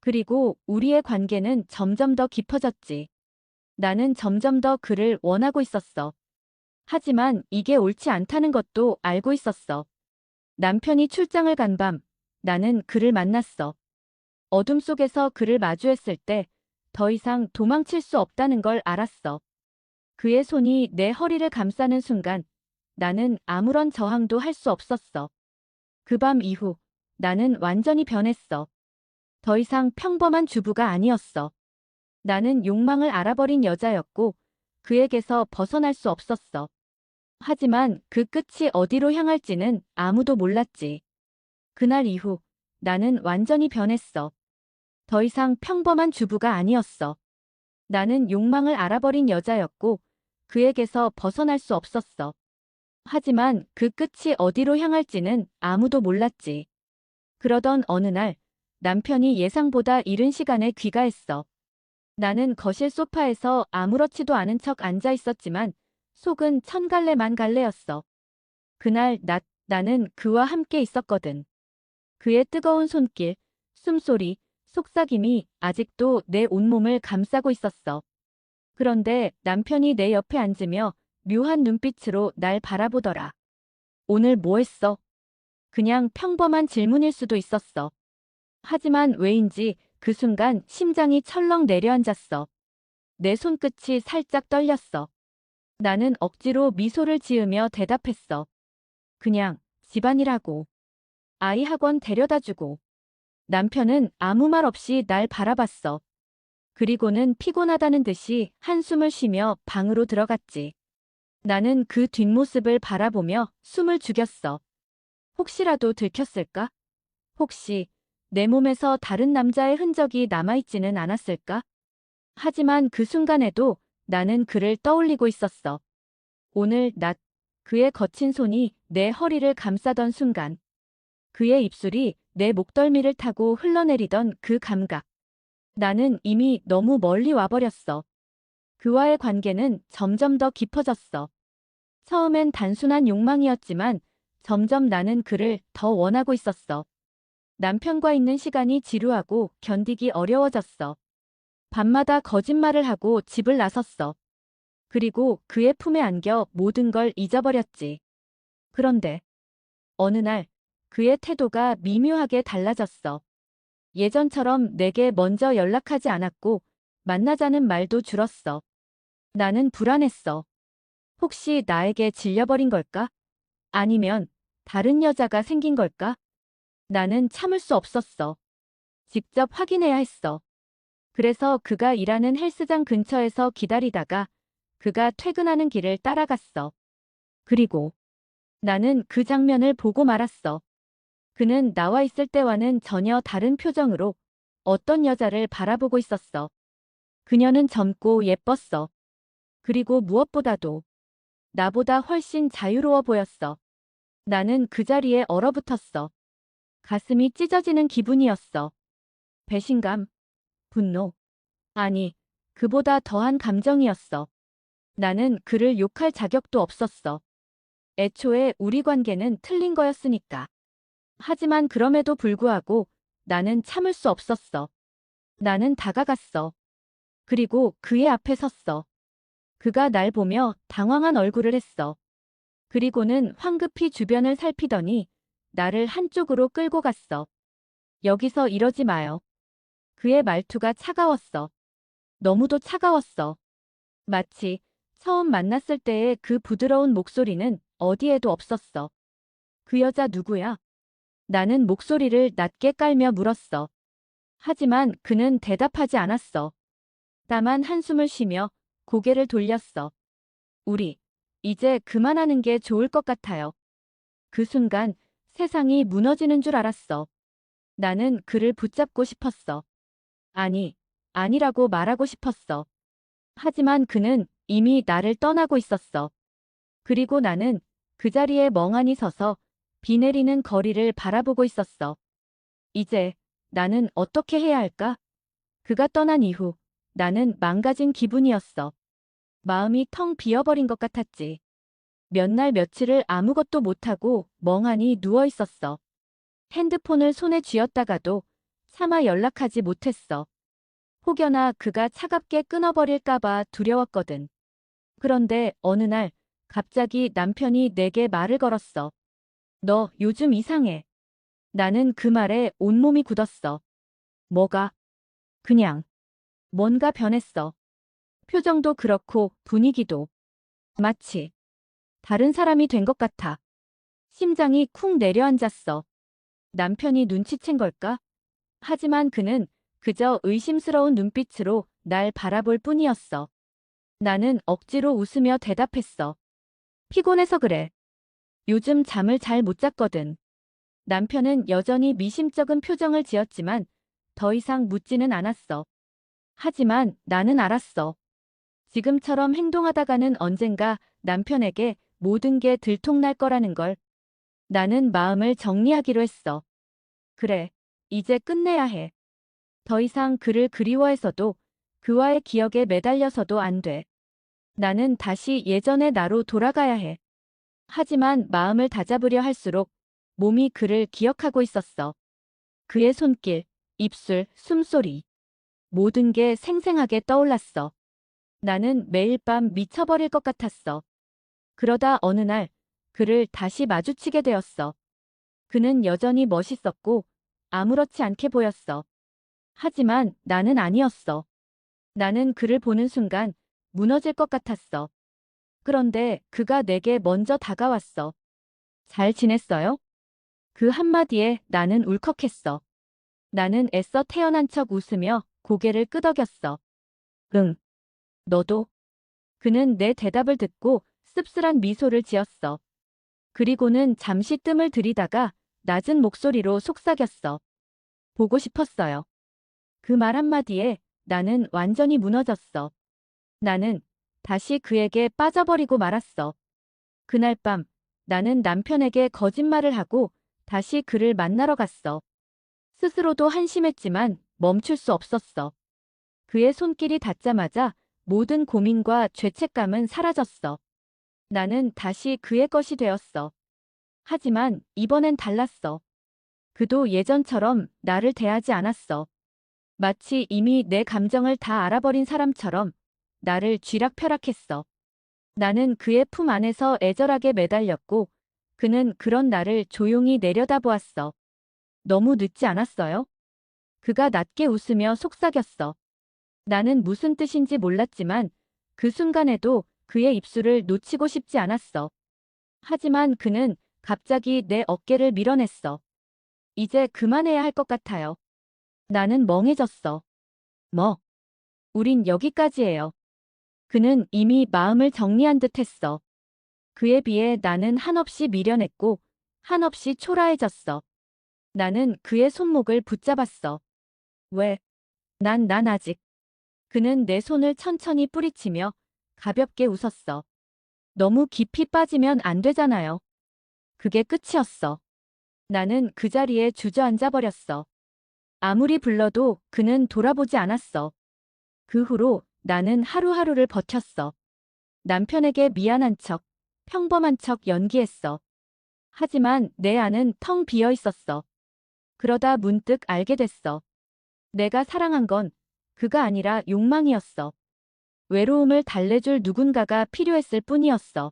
그리고 우리의 관계는 점점 더 깊어졌지. 나는 점점 더 그를 원하고 있었어. 하지만 이게 옳지 않다는 것도 알고 있었어. 남편이 출장을 간 밤, 나는 그를 만났어. 어둠 속에서 그를 마주했을 때 더 이상 도망칠 수 없다는 걸 알았어. 그의 손이 내 허리를 감싸는 순간 나는 아무런 저항도 할 수 없었어. 그 밤 이후 나는 완전히 변했어. 더 이상 평범한 주부가 아니었어. 나는 욕망을 알아버린 여자였고 그에게서 벗어날 수 없었어. 하지만 그 끝이 어디로 향할지는 아무도 몰랐지. 그날 이후 나는 완전히 변했어. 더 이상 평범한 주부가 아니었어. 나는 욕망을 알아버린 여자였고 그에게서 벗어날 수 없었어. 하지만 그 끝이 어디로 향할지는 아무도 몰랐지. 그러던 어느 날 남편이 예상보다 이른 시간에 귀가했어. 나는 거실 소파에서 아무렇지도 않은 척 앉아 있었지만 속은 천갈래 만갈래였어. 그날 나는 그와 함께 있었거든. 그의 뜨거운 손길, 숨소리, 속삭임이 아직도 내 온몸을 감싸고 있었어. 그런데 남편이 내 옆에 앉으며 묘한 눈빛으로 날 바라보더라. 오늘 뭐 했어? 그냥 평범한 질문일 수도 있었어. 하지만 왜인지 그 순간 심장이 철렁 내려앉았어. 내 손끝이 살짝 떨렸어. 나는 억지로 미소를 지으며 대답했어. 그냥 집안일하고 아이 학원 데려다주고. 남편은 아무 말 없이 날 바라봤어. 그리고는 피곤하다는 듯이 한숨을 쉬며 방으로 들어갔지. 나는 그 뒷모습을 바라보며 숨을 죽였어. 혹시라도 들켰을까? 혹시 내 몸에서 다른 남자의 흔적이 남아있지는 않았을까? 하지만 그 순간에도 나는 그를 떠올리고 있었어. 오늘 낮 그의 거친 손이 내 허리를 감싸던 순간, 그의 입술이 내 목덜미를 타고 흘러내리던 그 감각. 나는 이미 너무 멀리 와버렸어. 그와의 관계는 점점 더 깊어졌어. 처음엔 단순한 욕망이었지만 점점 나는 그를 더 원하고 있었어. 남편과 있는 시간이 지루하고 견디기 어려워졌어. 밤마다 거짓말을 하고 집을 나섰어. 그리고 그의 품에 안겨 모든 걸 잊어버렸지. 그런데 어느 날 그의 태도가 미묘하게 달라졌어. 예전처럼 내게 먼저 연락하지 않았고 만나자는 말도 줄었어. 나는 불안했어. 혹시 나에게 질려버린 걸까? 아니면 다른 여자가 생긴 걸까? 나는 참을 수 없었어. 직접 확인해야 했어. 그래서 그가 일하는 헬스장 근처에서 기다리다가 그가 퇴근하는 길을 따라갔어. 그리고 나는 그 장면을 보고 말았어. 그는 나와 있을 때와는 전혀 다른 표정으로 어떤 여자를 바라보고 있었어. 그녀는 젊고 예뻤어. 그리고 무엇보다도 나보다 훨씬 자유로워 보였어. 나는 그 자리에 얼어붙었어. 가슴이 찢어지는 기분이었어. 배신감, 분노, 아니, 그보다 더한 감정이었어. 나는 그를 욕할 자격도 없었어. 애초에 우리 관계는 틀린 거였으니까. 하지만 그럼에도 불구하고 나는 참을 수 없었어. 나는 다가갔어. 그리고 그의 앞에 섰어. 그가 날 보며 당황한 얼굴을 했어. 그리고는 황급히 주변을 살피더니 나를 한쪽으로 끌고 갔어. 여기서 이러지 마요. 그의 말투가 차가웠어. 너무도 차가웠어. 마치 처음 만났을 때의 그 부드러운 목소리는 어디에도 없었어. 그 여자 누구야? 나는 목소리를 낮게 깔며 물었어. 하지만 그는 대답하지 않았어. 다만 한숨을 쉬며 고개를 돌렸어. 우리, 이제 그만하는 게 좋을 것 같아요. 그 순간 세상이 무너지는 줄 알았어. 나는 그를 붙잡고 싶었어. 아니, 아니라고 말하고 싶었어. 하지만 그는 이미 나를 떠나고 있었어. 그리고 나는 그 자리에 멍하니 서서 비 내리는 거리를 바라보고 있었어. 이제 나는 어떻게 해야 할까? 그가 떠난 이후 나는 망가진 기분이었어. 마음이 텅 비어버린 것 같았지. 몇 날 며칠을 아무것도 못하고 멍하니 누워 있었어. 핸드폰을 손에 쥐었다가도 차마 연락하지 못했어. 혹여나 그가 차갑게 끊어버릴까봐 두려웠거든. 그런데 어느 날 갑자기 남편이 내게 말을 걸었어. 너 요즘 이상해. 나는 그 말에 온몸이 굳었어. 뭐가? 그냥. 뭔가 변했어. 표정도 그렇고 분위기도. 마치 다른 사람이 된 것 같아. 심장이 쿵 내려앉았어. 남편이 눈치챈 걸까? 하지만 그는 그저 의심스러운 눈빛으로 날 바라볼 뿐이었어. 나는 억지로 웃으며 대답했어. 피곤해서 그래. 요즘 잠을 잘 못 잤거든. 남편은 여전히 미심쩍은 표정을 지었지만 더 이상 묻지는 않았어. 하지만 나는 알았어. 지금처럼 행동하다가는 언젠가 남편에게 모든 게 들통날 거라는 걸. 나는 마음을 정리하기로 했어. 그래, 이제 끝내야 해. 더 이상 그를 그리워해서도 그와의 기억에 매달려서도 안 돼. 나는 다시 예전의 나로 돌아가야 해. 하지만 마음을 다잡으려 할수록 몸이 그를 기억하고 있었어. 그의 손길, 입술, 숨소리. 모든 게 생생하게 떠올랐어. 나는 매일 밤 미쳐버릴 것 같았어. 그러다 어느 날 그를 다시 마주치게 되었어. 그는 여전히 멋있었고 아무렇지 않게 보였어. 하지만 나는 아니었어. 나는 그를 보는 순간 무너질 것 같았어. 그런데 그가 내게 먼저 다가왔어. 잘 지냈어요? 그 한마디에 나는 울컥했어. 나는 애써 태어난 척 웃으며 고개를 끄덕였어. 응. 너도? 그는 내 대답을 듣고 씁쓸한 미소를 지었어. 그리고는 잠시 뜸을 들이다가 낮은 목소리로 속삭였어. 보고 싶었어요. 그 말 한마디에 나는 완전히 무너졌어. 나는 다시 그에게 빠져버리고 말았어. 그날 밤 나는 남편에게 거짓말을 하고 다시 그를 만나러 갔어. 스스로도 한심했지만 멈출 수 없었어. 그의 손길이 닿자마자 모든 고민과 죄책감은 사라졌어. 나는 다시 그의 것이 되었어. 하지만 이번엔 달랐어. 그도 예전처럼 나를 대하지 않았어. 마치 이미 내 감정을 다 알아버린 사람처럼 나를 쥐락펴락했어. 나는 그의 품 안에서 애절하게 매달렸고 그는 그런 나를 조용히 내려다보았어. 너무 늦지 않았어요? 그가 낮게 웃으며 속삭였어. 나는 무슨 뜻인지 몰랐지만 그 순간에도 그의 입술을 놓치고 싶지 않았어. 하지만 그는 갑자기 내 어깨를 밀어냈어. 이제 그만해야 할 것 같아요. 나는 멍해졌어. 뭐? 우린 여기까지예요. 그는 이미 마음을 정리한 듯 했어. 그에 비해 나는 한없이 미련했고 한없이 초라해졌어. 나는 그의 손목을 붙잡았어. 왜? 난 아직. 그는 내 손을 천천히 뿌리치며 가볍게 웃었어. 너무 깊이 빠지면 안 되잖아요. 그게 끝이었어. 나는 그 자리에 주저앉아 버렸어. 아무리 불러도 그는 돌아보지 않았어. 그 후로 나는 하루하루를 버텼어. 남편에게 미안한 척, 평범한 척 연기했어. 하지만 내 안은 텅 비어 있었어. 그러다 문득 알게 됐어. 내가 사랑한 건 그가 아니라 욕망이었어. 외로움을 달래줄 누군가가 필요했을 뿐이었어.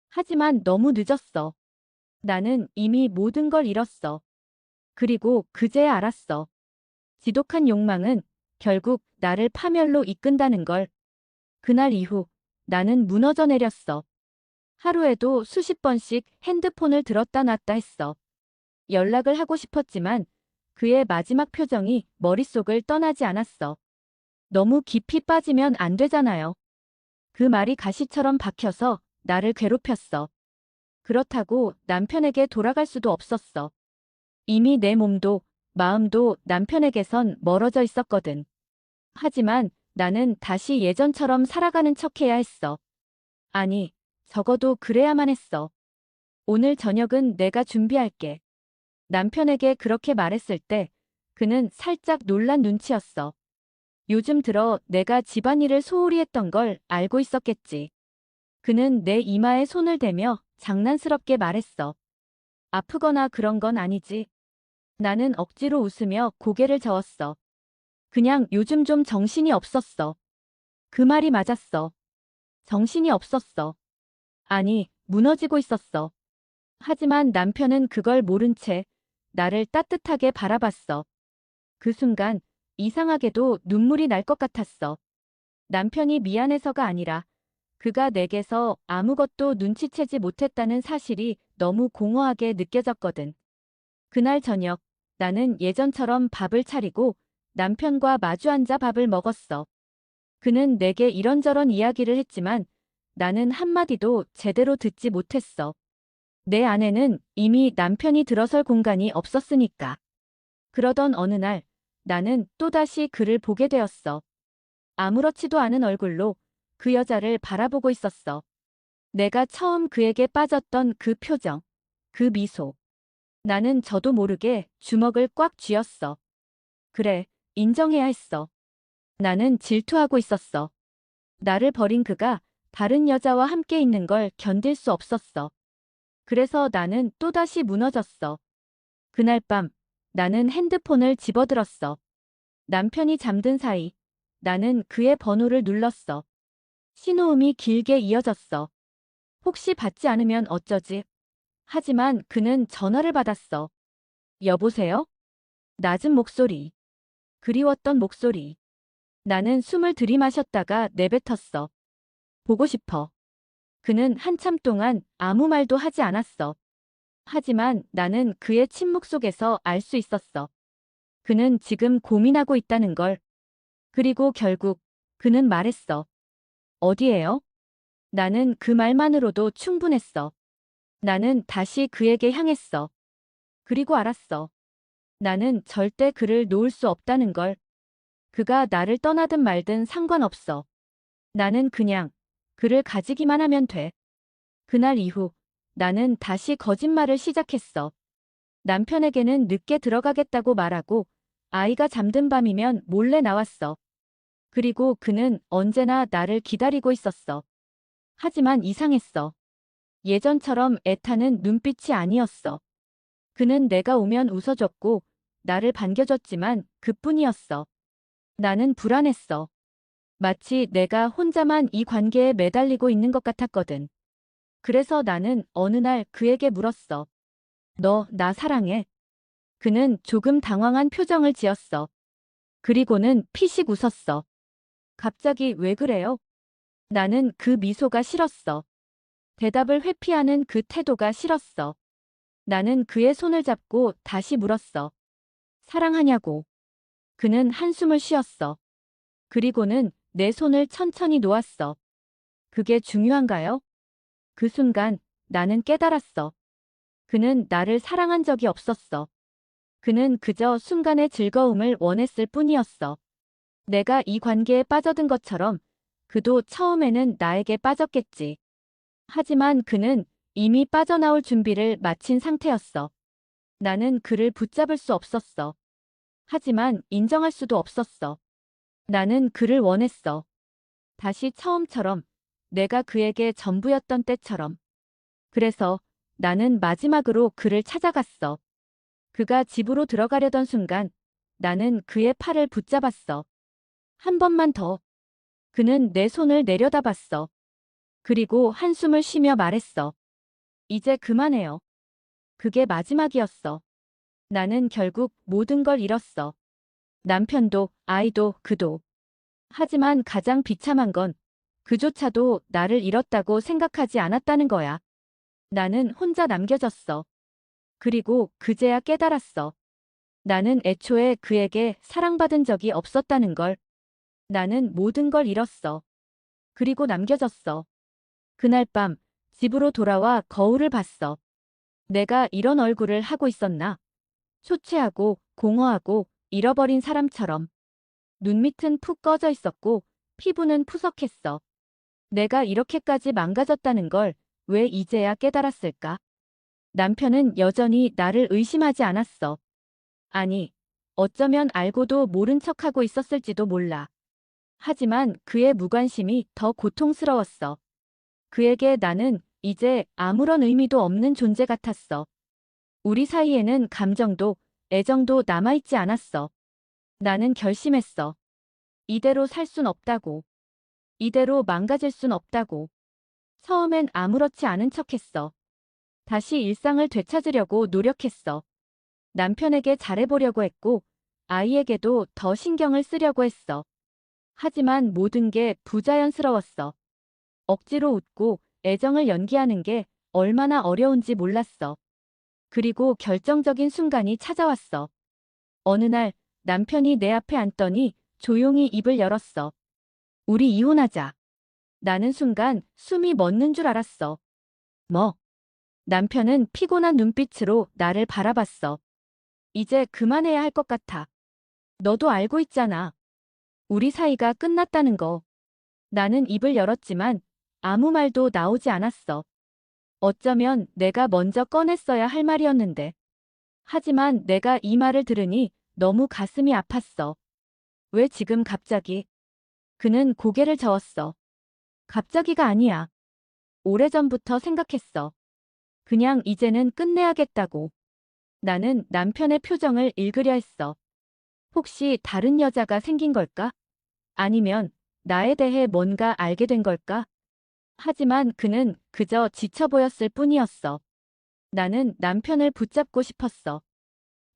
하지만 너무 늦었어. 나는 이미 모든 걸 잃었어. 그리고 그제야 알았어. 지독한 욕망은 결국 나를 파멸로 이끈다는 걸. 그날 이후 나는 무너져 내렸어. 하루에도 수십 번씩 핸드폰을 들었다 놨다 했어. 연락을 하고 싶었지만 그의 마지막 표정이 머릿속을 떠나지 않았어. 너무 깊이 빠지면 안 되잖아요. 그 말이 가시처럼 박혀서 나를 괴롭혔어. 그렇다고 남편에게 돌아갈 수도 없었어. 이미 내 몸도 마음도 남편에게선 멀어져 있었거든. 하지만 나는 다시 예전처럼 살아가는 척해야 했어. 아니, 적어도 그래야만 했어. 오늘 저녁은 내가 준비할게. 남편에게 그렇게 말했을 때 그는 살짝 놀란 눈치였어. 요즘 들어 내가 집안일을 소홀히 했던 걸 알고 있었겠지. 그는 내 이마에 손을 대며 장난스럽게 말했어. 아프거나 그런 건 아니지. 나는 억지로 웃으며 고개를 저었어. 그냥 요즘 좀 정신이 없었어. 그 말이 맞았어. 정신이 없었어. 아니, 무너지고 있었어. 하지만 남편은 그걸 모른 채 나를 따뜻하게 바라봤어. 그 순간 이상하게도 눈물이 날 것 같았어. 남편이 미안해서가 아니라 그가 내게서 아무것도 눈치채지 못했다는 사실이 너무 공허하게 느껴졌거든. 그날 저녁 나는 예전처럼 밥을 차리고 남편과 마주 앉아 밥을 먹었어. 그는 내게 이런저런 이야기를 했지만 나는 한마디도 제대로 듣지 못했어. 내 안에는 이미 남편이 들어설 공간이 없었으니까. 그러던 어느 날 나는 또다시 그를 보게 되었어. 아무렇지도 않은 얼굴로 그 여자를 바라보고 있었어. 내가 처음 그에게 빠졌던 그 표정, 그 미소. 나는 저도 모르게 주먹을 꽉 쥐었어. 그래, 인정해야 했어. 나는 질투하고 있었어. 나를 버린 그가 다른 여자와 함께 있는 걸 견딜 수 없었어. 그래서 나는 또다시 무너졌어. 그날 밤 나는 핸드폰을 집어들었어. 남편이 잠든 사이 나는 그의 번호를 눌렀어. 신호음이 길게 이어졌어. 혹시 받지 않으면 어쩌지? 하지만 그는 전화를 받았어. 여보세요? 낮은 목소리. 그리웠던 목소리. 나는 숨을 들이마셨다가 내뱉었어. 보고 싶어. 그는 한참 동안 아무 말도 하지 않았어. 하지만 나는 그의 침묵 속에서 알 수 있었어. 그는 지금 고민하고 있다는 걸. 그리고 결국 그는 말했어. 어디에요? 나는 그 말만으로도 충분했어. 나는 다시 그에게 향했어. 그리고 알았어. 나는 절대 그를 놓을 수 없다는 걸. 그가 나를 떠나든 말든 상관없어. 나는 그냥 그를 가지기만 하면 돼. 그날 이후 나는 다시 거짓말을 시작했어. 남편에게는 늦게 들어가겠다고 말하고 아이가 잠든 밤이면 몰래 나왔어. 그리고 그는 언제나 나를 기다리고 있었어. 하지만 이상했어. 예전처럼 애타는 눈빛이 아니었어. 그는 내가 오면 웃어줬고 나를 반겨줬지만 그뿐이었어. 나는 불안했어. 마치 내가 혼자만 이 관계에 매달리고 있는 것 같았거든. 그래서 나는 어느 날 그에게 물었어. 너 나 사랑해? 그는 조금 당황한 표정을 지었어. 그리고는 피식 웃었어. 갑자기 왜 그래요? 나는 그 미소가 싫었어. 대답을 회피하는 그 태도가 싫었어. 나는 그의 손을 잡고 다시 물었어. 사랑하냐고. 그는 한숨을 쉬었어. 그리고는 내 손을 천천히 놓았어. 그게 중요한가요? 그 순간 나는 깨달았어. 그는 나를 사랑한 적이 없었어. 그는 그저 순간의 즐거움을 원했을 뿐이었어. 내가 이 관계에 빠져든 것처럼 그도 처음에는 나에게 빠졌겠지. 하지만 그는 이미 빠져나올 준비를 마친 상태였어. 나는 그를 붙잡을 수 없었어. 하지만 인정할 수도 없었어. 나는 그를 원했어. 다시 처음처럼, 내가 그에게 전부였던 때처럼. 그래서 나는 마지막으로 그를 찾아갔어. 그가 집으로 들어가려던 순간 나는 그의 팔을 붙잡았어. 한 번만 더. 그는 내 손을 내려다봤어. 그리고 한숨을 쉬며 말했어. 이제 그만해요. 그게 마지막이었어. 나는 결국 모든 걸 잃었어. 남편도, 아이도, 그도. 하지만 가장 비참한 건 그조차도 나를 잃었다고 생각하지 않았다는 거야. 나는 혼자 남겨졌어. 그리고 그제야 깨달았어. 나는 애초에 그에게 사랑받은 적이 없었다는 걸. 나는 모든 걸 잃었어. 그리고 남겨졌어. 그날 밤 집으로 돌아와 거울을 봤어. 내가 이런 얼굴을 하고 있었나? 초췌하고 공허하고 잃어버린 사람처럼. 눈밑은 푹 꺼져 있었고 피부는 푸석했어. 내가 이렇게까지 망가졌다는 걸 왜 이제야 깨달았을까? 남편은 여전히 나를 의심하지 않았어. 아니, 어쩌면 알고도 모른 척하고 있었을지도 몰라. 하지만 그의 무관심이 더 고통스러웠어. 그에게 나는 이제 아무런 의미도 없는 존재 같았어. 우리 사이에는 감정도, 애정도 남아있지 않았어. 나는 결심했어. 이대로 살 순 없다고. 이대로 망가질 순 없다고. 처음엔 아무렇지 않은 척했어. 다시 일상을 되찾으려고 노력했어. 남편에게 잘해보려고 했고, 아이에게도 더 신경을 쓰려고 했어. 하지만 모든 게 부자연스러웠어. 억지로 웃고 애정을 연기하는 게 얼마나 어려운지 몰랐어. 그리고 결정적인 순간이 찾아왔어. 어느 날 남편이 내 앞에 앉더니 조용히 입을 열었어. 우리 이혼하자. 나는 순간 숨이 멎는 줄 알았어. 뭐? 남편은 피곤한 눈빛으로 나를 바라봤어. 이제 그만해야 할 것 같아. 너도 알고 있잖아. 우리 사이가 끝났다는 거. 나는 입을 열었지만 아무 말도 나오지 않았어. 어쩌면 내가 먼저 꺼냈어야 할 말이었는데. 하지만 내가 이 말을 들으니 너무 가슴이 아팠어. 왜 지금 갑자기? 그는 고개를 저었어. 갑자기가 아니야. 오래전부터 생각했어. 그냥 이제는 끝내야겠다고. 나는 남편의 표정을 읽으려 했어. 혹시 다른 여자가 생긴 걸까? 아니면 나에 대해 뭔가 알게 된 걸까? 하지만 그는 그저 지쳐 보였을 뿐이었어. 나는 남편을 붙잡고 싶었어.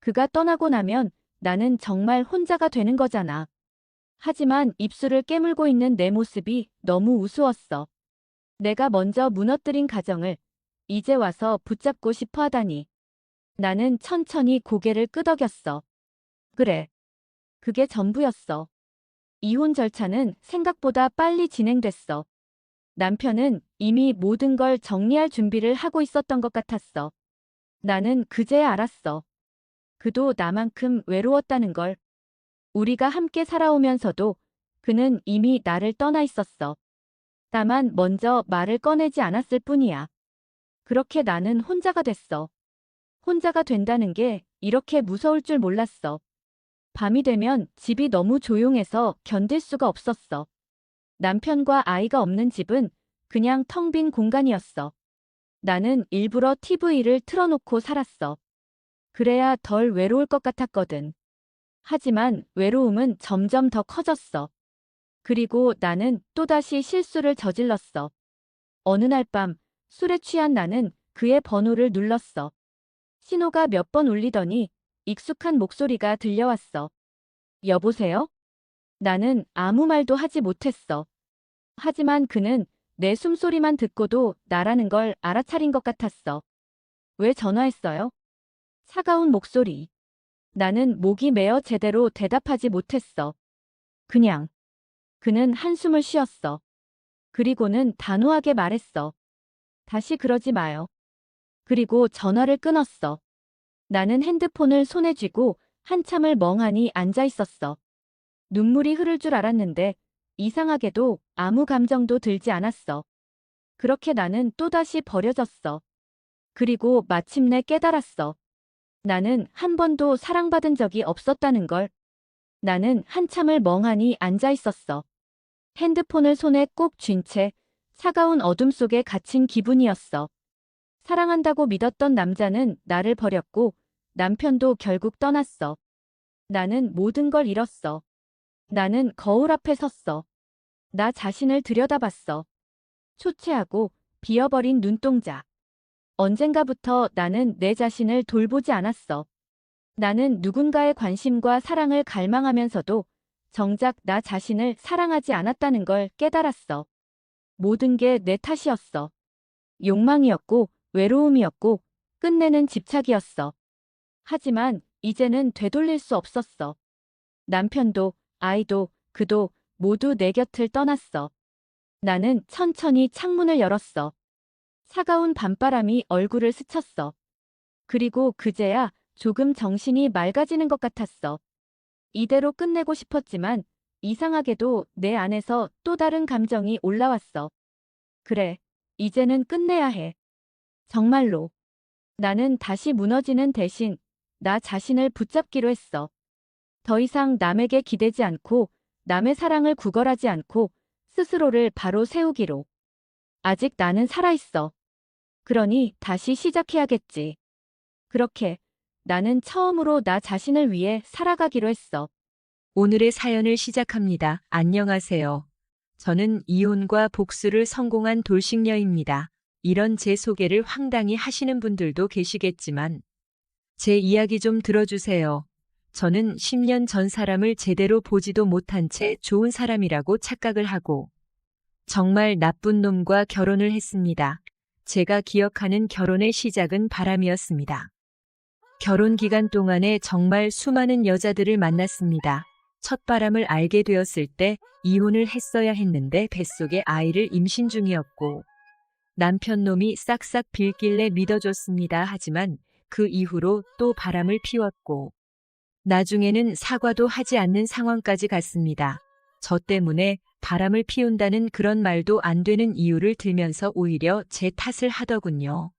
그가 떠나고 나면 나는 정말 혼자가 되는 거잖아. 하지만 입술을 깨물고 있는 내 모습이 너무 우스웠어. 내가 먼저 무너뜨린 가정을 이제 와서 붙잡고 싶어 하다니. 나는 천천히 고개를 끄덕였어. 그래. 그게 전부였어. 이혼 절차는 생각보다 빨리 진행됐어. 남편은 이미 모든 걸 정리할 준비를 하고 있었던 것 같았어. 나는 그제야 알았어. 그도 나만큼 외로웠다는 걸. 우리가 함께 살아오면서도 그는 이미 나를 떠나 있었어. 다만 먼저 말을 꺼내지 않았을 뿐이야. 그렇게 나는 혼자가 됐어. 혼자가 된다는 게 이렇게 무서울 줄 몰랐어. 밤이 되면 집이 너무 조용해서 견딜 수가 없었어. 남편과 아이가 없는 집은 그냥 텅 빈 공간이었어. 나는 일부러 TV를 틀어놓고 살았어. 그래야 덜 외로울 것 같았거든. 하지만 외로움은 점점 더 커졌어. 그리고 나는 또다시 실수를 저질렀어. 어느 날 밤 술에 취한 나는 그의 번호를 눌렀어. 신호가 몇 번 울리더니 익숙한 목소리가 들려왔어. 여보세요? 나는 아무 말도 하지 못했어. 하지만 그는 내 숨소리만 듣고도 나라는 걸 알아차린 것 같았어. 왜 전화했어요? 차가운 목소리. 나는 목이 메어 제대로 대답하지 못했어. 그냥. 그는 한숨을 쉬었어. 그리고는 단호하게 말했어. 다시 그러지 마요. 그리고 전화를 끊었어. 나는 핸드폰을 손에 쥐고 한참을 멍하니 앉아 있었어. 눈물이 흐를 줄 알았는데 이상하게도 아무 감정도 들지 않았어. 그렇게 나는 또다시 버려졌어. 그리고 마침내 깨달았어. 나는 한 번도 사랑받은 적이 없었다는 걸. 나는 한참을 멍하니 앉아 있었어. 핸드폰을 손에 꼭 쥔 채 차가운 어둠 속에 갇힌 기분이었어. 사랑한다고 믿었던 남자는 나를 버렸고 남편도 결국 떠났어. 나는 모든 걸 잃었어. 나는 거울 앞에 섰어. 나 자신을 들여다봤어. 초췌하고 비어버린 눈동자. 언젠가부터 나는 내 자신을 돌보지 않았어. 나는 누군가의 관심과 사랑을 갈망하면서도 정작 나 자신을 사랑하지 않았다는 걸 깨달았어. 모든 게 내 탓이었어. 욕망이었고, 외로움이었고, 끝내는 집착이었어. 하지만 이제는 되돌릴 수 없었어. 남편도, 아이도, 그도 모두 내 곁을 떠났어. 나는 천천히 창문을 열었어. 차가운 밤바람이 얼굴을 스쳤어. 그리고 그제야 조금 정신이 맑아지는 것 같았어. 이대로 끝내고 싶었지만 이상하게도 내 안에서 또 다른 감정이 올라왔어. 그래, 이제는 끝내야 해. 정말로. 나는 다시 무너지는 대신 나 자신을 붙잡기로 했어. 더 이상 남에게 기대지 않고 남의 사랑을 구걸하지 않고 스스로를 바로 세우기로. 아직 나는 살아있어. 그러니 다시 시작해야겠지. 그렇게 나는 처음으로 나 자신을 위해 살아가기로 했어. 오늘의 사연을 시작합니다. 안녕하세요. 저는 이혼과 복수를 성공한 돌싱녀입니다. 이런 제 소개를 황당히 하시는 분들도 계시겠지만 제 이야기 좀 들어주세요. 저는 10년 전 사람을 제대로 보지도 못한 채 좋은 사람이라고 착각을 하고 정말 나쁜 놈과 결혼을 했습니다. 제가 기억하는 결혼의 시작은 바람이었습니다. 결혼 기간 동안에 정말 수많은 여자들을 만났습니다. 첫바람을 알게 되었을 때 이혼을 했어야 했는데 뱃속에 아이를 임신 중이었고 남편 놈이 싹싹 빌길래 믿어줬습니다. 하지만 그 이후로 또 바람을 피웠고 나중에는 사과도 하지 않는 상황까지 갔습니다. 저 때문에 바람을 피운다는 그런 말도 안 되는 이유를 들면서 오히려 제 탓을 하더군요.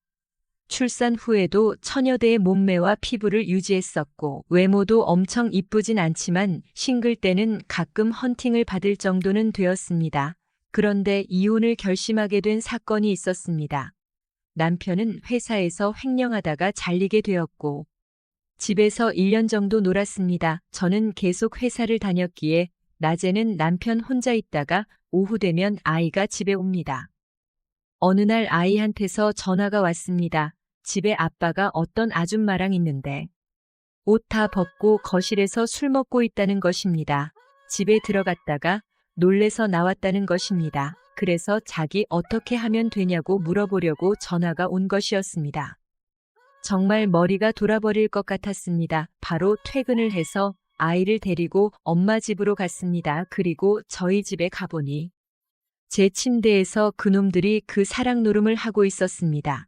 출산 후에도 처녀대의 몸매와 피부를 유지했었고 외모도 엄청 이쁘진 않지만 싱글 때는 가끔 헌팅을 받을 정도는 되었습니다. 그런데 이혼을 결심하게 된 사건이 있었습니다. 남편은 회사에서 횡령하다가 잘리게 되었고 집에서 1년 정도 놀았습니다. 저는 계속 회사를 다녔기에 낮에는 남편 혼자 있다가 오후 되면 아이가 집에 옵니다. 어느 날 아이한테서 전화가 왔습니다. 집에 아빠가 어떤 아줌마랑 있는데 옷 다 벗고 거실에서 술 먹고 있다는 것입니다. 집에 들어갔다가 놀래서 나왔다는 것입니다. 그래서 자기 어떻게 하면 되냐고 물어보려고 전화가 온 것이었습니다. 정말 머리가 돌아버릴 것 같았습니다. 바로 퇴근을 해서 아이를 데리고 엄마 집으로 갔습니다. 그리고 저희 집에 가보니 제 침대에서 그놈들이 그 사랑 노름을 하고 있었습니다.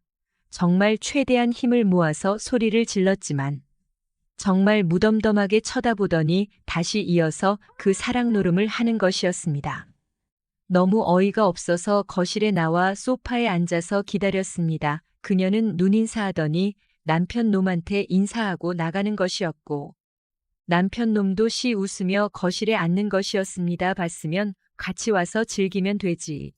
정말 최대한 힘을 모아서 소리를 질렀지만 정말 무덤덤하게 쳐다보더니 다시 이어서 그 사랑 노름을 하는 것이었습니다. 너무 어이가 없어서 거실에 나와 소파에 앉아서 기다렸습니다. 그녀는 눈인사하더니 남편 놈한테 인사하고 나가는 것이었고 남편 놈도 시 웃으며 거실에 앉는 것이었습니다. 봤으면 같이 와서 즐기면 되지.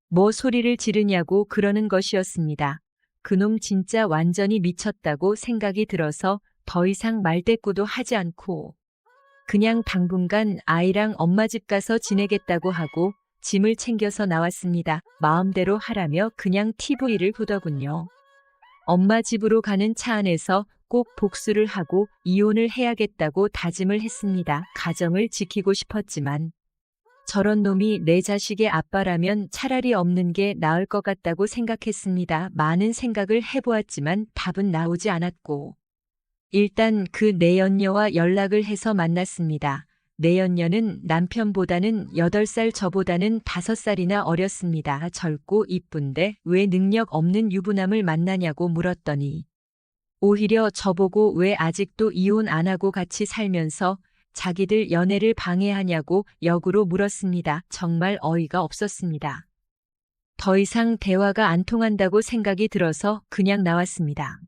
뭐 소리를 지르냐고 그러는 것이었습니다. 그놈 진짜 완전히 미쳤다고 생각이 들어서 더 이상 말대꾸도 하지 않고 그냥 당분간 아이랑 엄마 집 가서 지내겠다고 하고 짐을 챙겨서 나왔습니다. 마음대로 하라며 그냥 TV를 보더군요. 엄마 집으로 가는 차 안에서 꼭 복수를 하고 이혼을 해야겠다고 다짐을 했습니다. 가정을 지키고 싶었지만 저런 놈이 내 자식의 아빠라면 차라리 없는 게 나을 것 같다고 생각했습니다. 많은 생각을 해보았지만 답은 나오지 않았고 일단 그 내연녀와 연락을 해서 만났습니다. 내연녀는 남편보다는 8살 저보다는 5살이나 어렸습니다. 젊고 이쁜데 왜 능력 없는 유부남을 만나냐고 물었더니 오히려 저보고 왜 아직도 이혼 안 하고 같이 살면서 자기들 연애를 방해하냐고 역으로 물었습니다. 정말 어이가 없었습니다. 더 이상 대화가 안 통한다고 생각이 들어서 그냥 나왔습니다.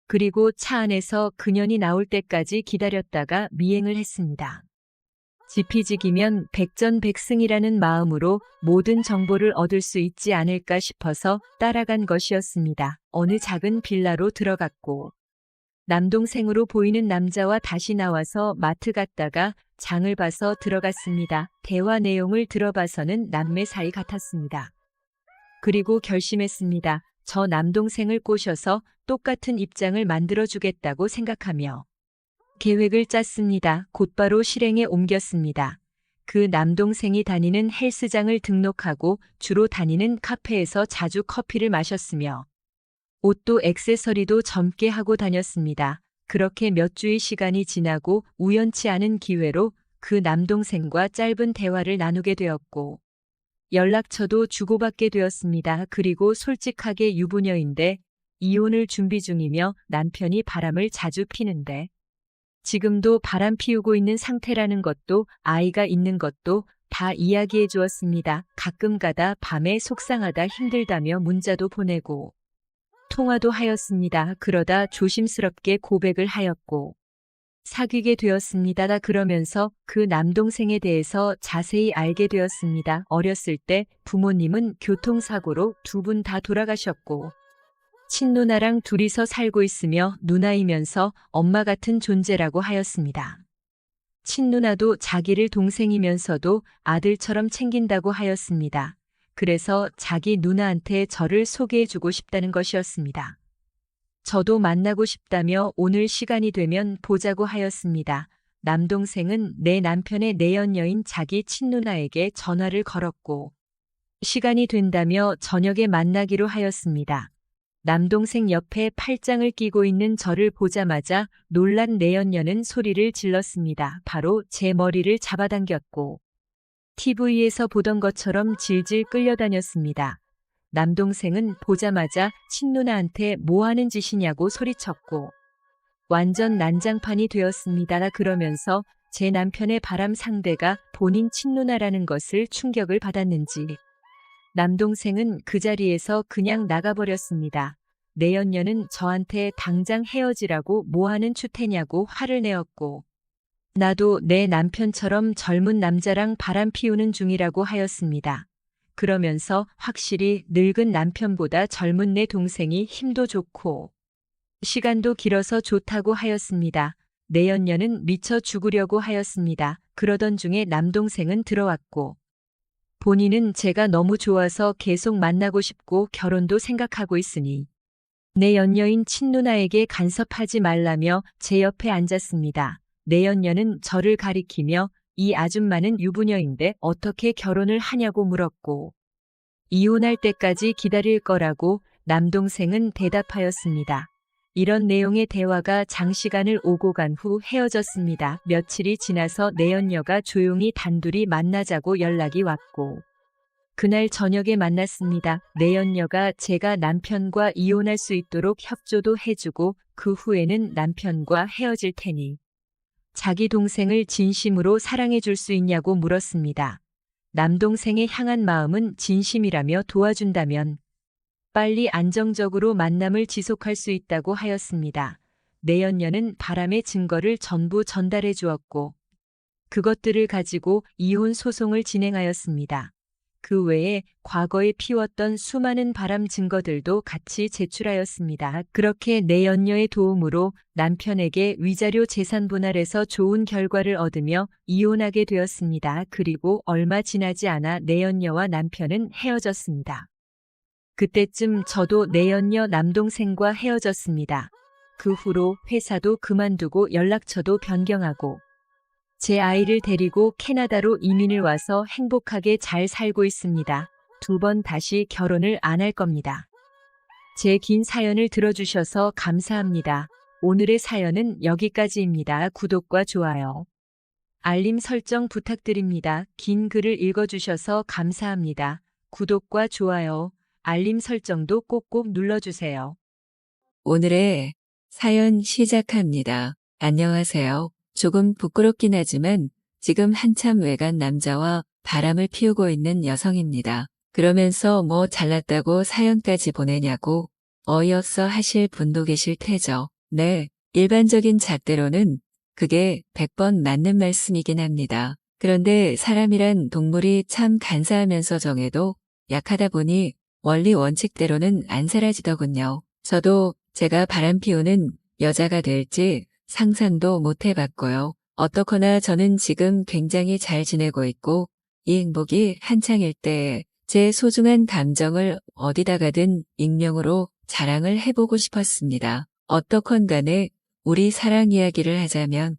그리고 차 안에서 그년이 나올 때까지 기다렸다가 미행을 했습니다. 지피지기면 백전백승이라는 마음으로 모든 정보를 얻을 수 있지 않을까 싶어서 따라간 것이었습니다. 어느 작은 빌라로 들어갔고 남동생으로 보이는 남자와 다시 나와서 마트 갔다가 장을 봐서 들어갔습니다. 대화 내용을 들어봐서는 남매 사이 같았습니다. 그리고 결심했습니다. 저 남동생을 꼬셔서 똑같은 입장을 만들어주겠다고 생각하며 계획을 짰습니다. 곧바로 실행에 옮겼습니다. 그 남동생이 다니는 헬스장을 등록하고 주로 다니는 카페에서 자주 커피를 마셨으며 옷도 액세서리도 젊게 하고 다녔습니다. 그렇게 몇 주의 시간이 지나고 우연치 않은 기회로 그 남동생과 짧은 대화를 나누게 되었고 연락처도 주고받게 되었습니다. 그리고 솔직하게 유부녀인데 이혼을 준비 중이며 남편이 바람을 자주 피는데 지금도 바람 피우고 있는 상태라는 것도 아이가 있는 것도 다 이야기해 주었습니다. 가끔 가다 밤에 속상하다 힘들다며 문자도 보내고 통화도 하였습니다. 그러다 조심스럽게 고백을 하였고 사귀게 되었습니다. 그러면서 그 남동생에 대해서 자세히 알게 되었습니다. 어렸을 때 부모님은 교통사고로 두 분 다 돌아가셨고 친누나랑 둘이서 살고 있으며 누나이면서 엄마 같은 존재라고 하였습니다. 친누나도 자기를 동생이면서도 아들처럼 챙긴다고 하였습니다. 그래서 자기 누나한테 저를 소개해주고 싶다는 것이었습니다. 저도 만나고 싶다며 오늘 시간이 되면 보자고 하였습니다. 남동생은 내 남편의 내연녀인 자기 친누나에게 전화를 걸었고 시간이 된다며 저녁에 만나기로 하였습니다. 남동생 옆에 팔짱을 끼고 있는 저를 보자마자 놀란 내연녀는 소리를 질렀습니다. 바로 제 머리를 잡아당겼고 TV에서 보던 것처럼 질질 끌려다녔습니다. 남동생은 보자마자 친누나한테 뭐 하는 짓이냐고 소리쳤고 완전 난장판이 되었습니다. 그러면서 제 남편의 바람 상대가 본인 친누나라는 것을 충격을 받았는지 남동생은 그 자리에서 그냥 나가버렸습니다. 내연녀는 저한테 당장 헤어지라고 뭐 하는 추태냐고 화를 내었고 나도 내 남편처럼 젊은 남자랑 바람 피우는 중이라고 하였습니다. 그러면서 확실히 늙은 남편보다 젊은 내 동생이 힘도 좋고 시간도 길어서 좋다고 하였습니다. 내연녀는 미쳐 죽으려고 하였습니다. 그러던 중에 남동생은 들어왔고 본인은 제가 너무 좋아서 계속 만나고 싶고 결혼도 생각하고 있으니 내연녀인 친누나에게 간섭하지 말라며 제 옆에 앉았습니다. 내연녀는 저를 가리키며 이 아줌마는 유부녀인데 어떻게 결혼을 하냐고 물었고 이혼할 때까지 기다릴 거라고 남동생은 대답하였습니다. 이런 내용의 대화가 장시간을 오고 간 후 헤어졌습니다. 며칠이 지나서 내연녀가 조용히 단둘이 만나자고 연락이 왔고 그날 저녁에 만났습니다. 내연녀가 제가 남편과 이혼할 수 있도록 협조도 해주고 그 후에는 남편과 헤어질 테니 자기 동생을 진심으로 사랑해 줄 수 있냐고 물었습니다. 남동생의 향한 마음은 진심이라며 도와준다면 빨리 안정적으로 만남을 지속할 수 있다고 하였습니다. 내연녀는 바람의 증거를 전부 전달해 주었고 그것들을 가지고 이혼 소송을 진행하였습니다. 그 외에 과거에 피웠던 수많은 바람 증거들도 같이 제출하였습니다. 그렇게 내연녀의 도움으로 남편에게 위자료 재산 분할에서 좋은 결과를 얻으며 이혼하게 되었습니다. 그리고 얼마 지나지 않아 내연녀와 남편은 헤어졌습니다. 그때쯤 저도 내연녀 남동생과 헤어졌습니다. 그 후로 회사도 그만두고 연락처도 변경하고 제 아이를 데리고 캐나다로 이민을 와서 행복하게 잘 살고 있습니다. 2번 다시 결혼을 안 할 겁니다. 제 긴 사연을 들어주셔서 감사합니다. 오늘의 사연은 여기까지입니다. 구독과 좋아요, 알림 설정 부탁드립니다. 긴 글을 읽어주셔서 감사합니다. 구독과 좋아요, 알림 설정도 꼭꼭 눌러주세요. 오늘의 사연 시작합니다. 안녕하세요. 조금 부끄럽긴 하지만 지금 한참 외간 남자와 바람을 피우고 있는 여성입니다. 그러면서 뭐 잘났다고 사연까지 보내냐고 어이없어 하실 분도 계실 테죠. 네, 일반적인 잣대로는 그게 100번 맞는 말씀이긴 합니다. 그런데 사람이란 동물이 참 간사하면서 정해도 약하다 보니 원리 원칙대로는 안 사라지더군요. 저도 제가 바람 피우는 여자가 될지 상상도 못 해봤고요. 어떻거나 저는 지금 굉장히 잘 지내고 있고 이 행복이 한창일 때 제 소중한 감정을 어디다가든 익명으로 자랑을 해보고 싶었습니다. 어떻건 간에 우리 사랑 이야기를 하자면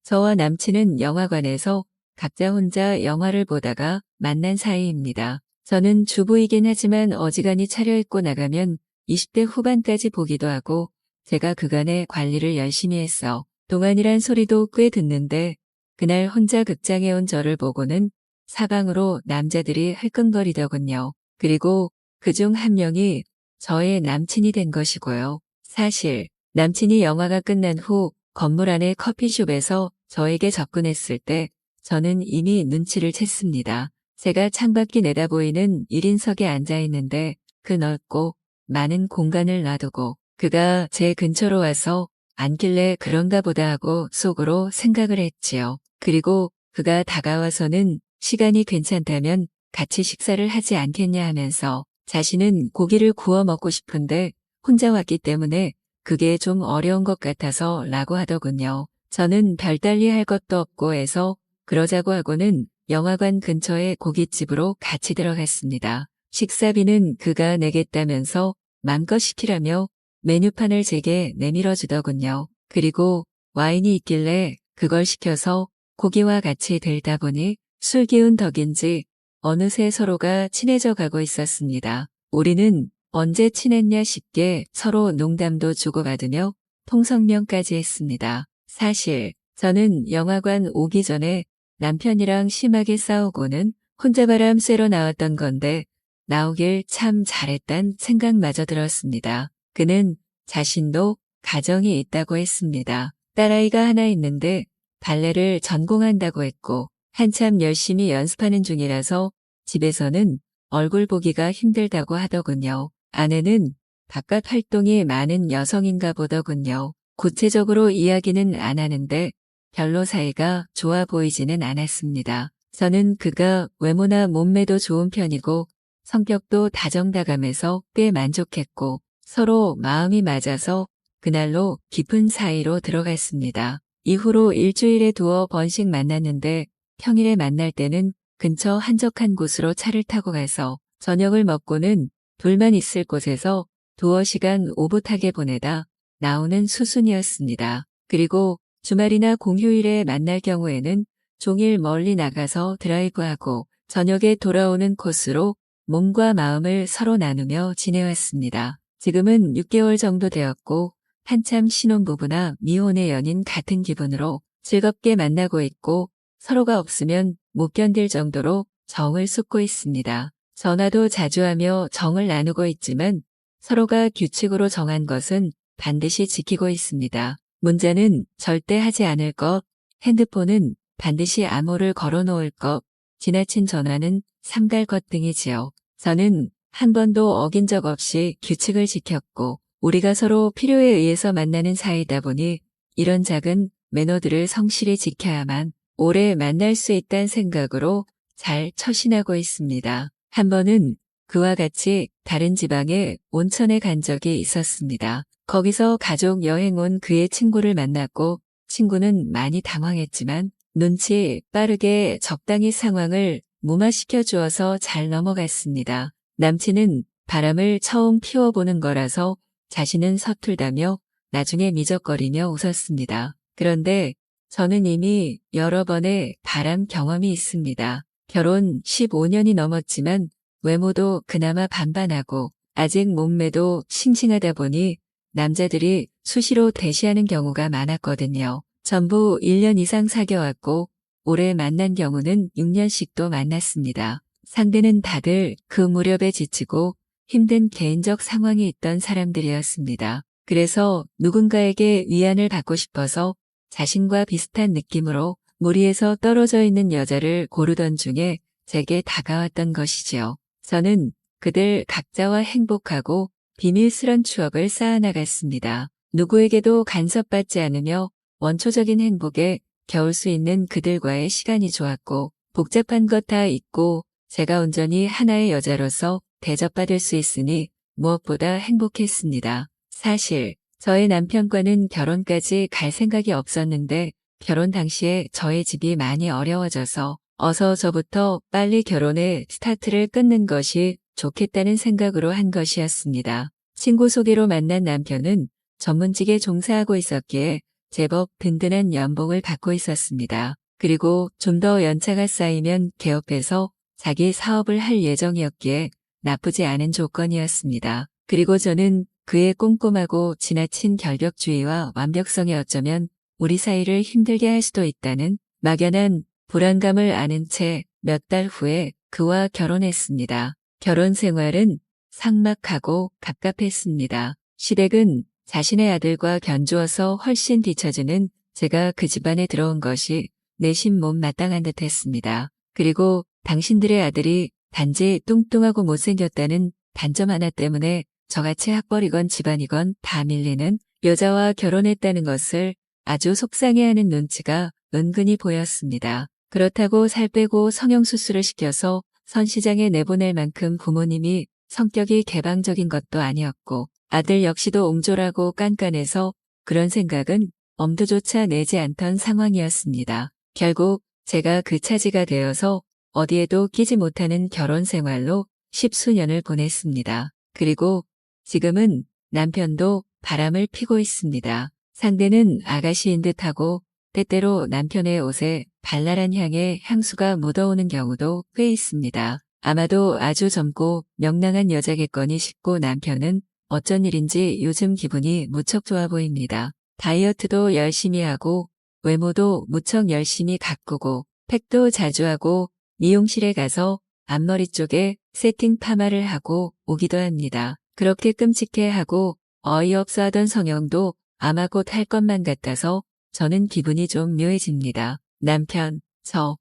저와 남친은 영화관에서 각자 혼자 영화를 보다가 만난 사이입니다. 저는 주부이긴 하지만 어지간히 차려입고 나가면 20대 후반까지 보기도 하고 제가 그간의 관리를 열심히 했어. 동안이란 소리도 꽤 듣는데 그날 혼자 극장에 온 저를 보고는 사방으로 남자들이 흘끔거리더군요. 그리고 그중 한 명이 저의 남친이 된 것이고요. 사실 남친이 영화가 끝난 후 건물 안의 커피숍에서 저에게 접근했을 때 저는 이미 눈치를 챘습니다. 제가 창밖이 내다보이는 1인석에 앉아 있는데 그 넓고 많은 공간을 놔두고 그가 제 근처로 와서 앉길래 그런가 보다 하고 속으로 생각을 했지요. 그리고 그가 다가와서는 시간이 괜찮다면 같이 식사를 하지 않겠냐 하면서 자신은 고기를 구워 먹고 싶은데 혼자 왔기 때문에 그게 좀 어려운 것 같아서 라고 하더군요. 저는 별달리 할 것도 없고 해서 그러자고 하고는 영화관 근처의 고깃집으로 같이 들어갔습니다. 식사비는 그가 내겠다면서 맘껏 시키라며 메뉴판을 제게 내밀어 주더군요. 그리고 와인이 있길래 그걸 시켜서 고기와 같이 들다 보니 술 기운 덕인지 어느새 서로가 친해져 가고 있었습니다. 우리는 언제 친했냐 싶게 서로 농담도 주고받으며 통성명까지 했습니다. 사실 저는 영화관 오기 전에 남편이랑 심하게 싸우고는 혼자 바람 쐬러 나왔던 건데 나오길 참 잘했단 생각마저 들었습니다. 그는 자신도 가정이 있다고 했습니다. 딸아이가 하나 있는데 발레를 전공한다고 했고 한참 열심히 연습하는 중이라서 집에서는 얼굴 보기가 힘들다고 하더군요. 아내는 바깥 활동이 많은 여성인가 보더군요. 구체적으로 이야기는 안 하는데 별로 사이가 좋아 보이지는 않았습니다. 저는 그가 외모나 몸매도 좋은 편이고 성격도 다정다감해서 꽤 만족했고 서로 마음이 맞아서 그날로 깊은 사이로 들어갔습니다. 이후로 일주일에 두어 번씩 만났는데 평일에 만날 때는 근처 한적한 곳으로 차를 타고 가서 저녁을 먹고는 둘만 있을 곳에서 두어 시간 오붓하게 보내다 나오는 수순이었습니다. 그리고 주말이나 공휴일에 만날 경우에는 종일 멀리 나가서 드라이브하고 저녁에 돌아오는 코스로 몸과 마음을 서로 나누며 지내왔습니다. 지금은 6개월 정도 되었고 한참 신혼부부나 미혼의 연인 같은 기분으로 즐겁게 만나고 있고 서로가 없으면 못 견딜 정도로 정을 쏟고 있습니다. 전화도 자주 하며 정을 나누고 있지만 서로가 규칙으로 정한 것은 반드시 지키고 있습니다. 문자는 절대 하지 않을 것, 핸드폰은 반드시 암호를 걸어놓을 것, 지나친 전화는 삼갈 것 등이지요. 저는 한 번도 어긴 적 없이 규칙을 지켰고 우리가 서로 필요에 의해서 만나는 사이다 보니 이런 작은 매너들을 성실히 지켜야만 오래 만날 수 있다는 생각으로 잘 처신하고 있습니다. 한 번은 그와 같이 다른 지방에 온천에 간 적이 있었습니다. 거기서 가족 여행 온 그의 친구를 만났고 친구는 많이 당황했지만 눈치 빠르게 적당히 상황을 무마시켜 주어서 잘 넘어갔습니다. 남친은 바람을 처음 피워보는 거라서 자신은 서툴다며 나중에 미적거리며 웃었습니다. 그런데 저는 이미 여러 번의 바람 경험이 있습니다. 결혼 15년이 넘었지만 외모도 그나마 반반하고 아직 몸매도 싱싱하다 보니 남자들이 수시로 대시하는 경우가 많았거든요. 전부 1년 이상 사귀어왔고 올해 만난 경우는 6년씩도 만났습니다. 상대는 다들 그 무렵에 지치고 힘든 개인적 상황이 있던 사람들이었습니다. 그래서 누군가에게 위안을 받고 싶어서 자신과 비슷한 느낌으로 무리에서 떨어져 있는 여자를 고르던 중에 제게 다가왔던 것이지요. 저는 그들 각자와 행복하고 비밀스런 추억을 쌓아나갔습니다. 누구에게도 간섭받지 않으며 원초적인 행복에 겨울 수 있는 그들과의 시간이 좋았고 복잡한 것 다 잊고 제가 온전히 하나의 여자로서 대접받을 수 있으니 무엇보다 행복했습니다. 사실 저의 남편과는 결혼까지 갈 생각이 없었는데 결혼 당시에 저의 집이 많이 어려워져서 어서 저부터 빨리 결혼해 스타트를 끊는 것이 좋겠다는 생각으로 한 것이었습니다. 친구 소개로 만난 남편은 전문직에 종사하고 있었기에 제법 든든한 연봉을 받고 있었습니다. 그리고 좀 더 연차가 쌓이면 개업해서 자기 사업을 할 예정이었기에 나쁘지 않은 조건이었습니다. 그리고 저는 그의 꼼꼼하고 지나친 결벽주의와 완벽성이 어쩌면 우리 사이를 힘들게 할 수도 있다는 막연한 불안감을 아는 채 몇 달 후에 그와 결혼했습니다. 결혼 생활은 삭막하고 갑갑했습니다. 시댁은 자신의 아들과 견주어서 훨씬 뒤처지는 제가 그 집안에 들어온 것이 내심 못마땅한 듯 했습니다. 그리고 당신들의 아들이 단지 뚱뚱하고 못생겼다는 단점 하나 때문에 저같이 학벌이건 집안이건 다 밀리는 여자와 결혼했다는 것을 아주 속상해하는 눈치가 은근히 보였습니다. 그렇다고 살 빼고 성형수술을 시켜서 선시장에 내보낼 만큼 부모님이 성격이 개방적인 것도 아니었고 아들 역시도 옹졸하고 깐깐해서 그런 생각은 엄두조차 내지 않던 상황이었습니다. 결국 제가 그 차지가 되어서 어디에도 끼지 못하는 결혼 생활로 10수년을 보냈습니다. 그리고 지금은 남편도 바람을 피고 있습니다. 상대는 아가씨인 듯하고 때때로 남편의 옷에 발랄한 향의 향수가 묻어오는 경우도 꽤 있습니다. 아마도 아주 젊고 명랑한 여자겠거니 싶고 남편은 어쩐 일인지 요즘 기분이 무척 좋아 보입니다. 다이어트도 열심히 하고 외모도 무척 열심히 가꾸고 팩도 자주 하고 미용실에 가서 앞머리 쪽에 세팅 파마를 하고 오기도 합니다. 그렇게 끔찍해하고 어이없어 하던 성형도 아마 곧 할 것만 같아서 저는 기분이 좀 묘해집니다. 남편, 저,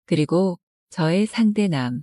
그리고 저의 상대남.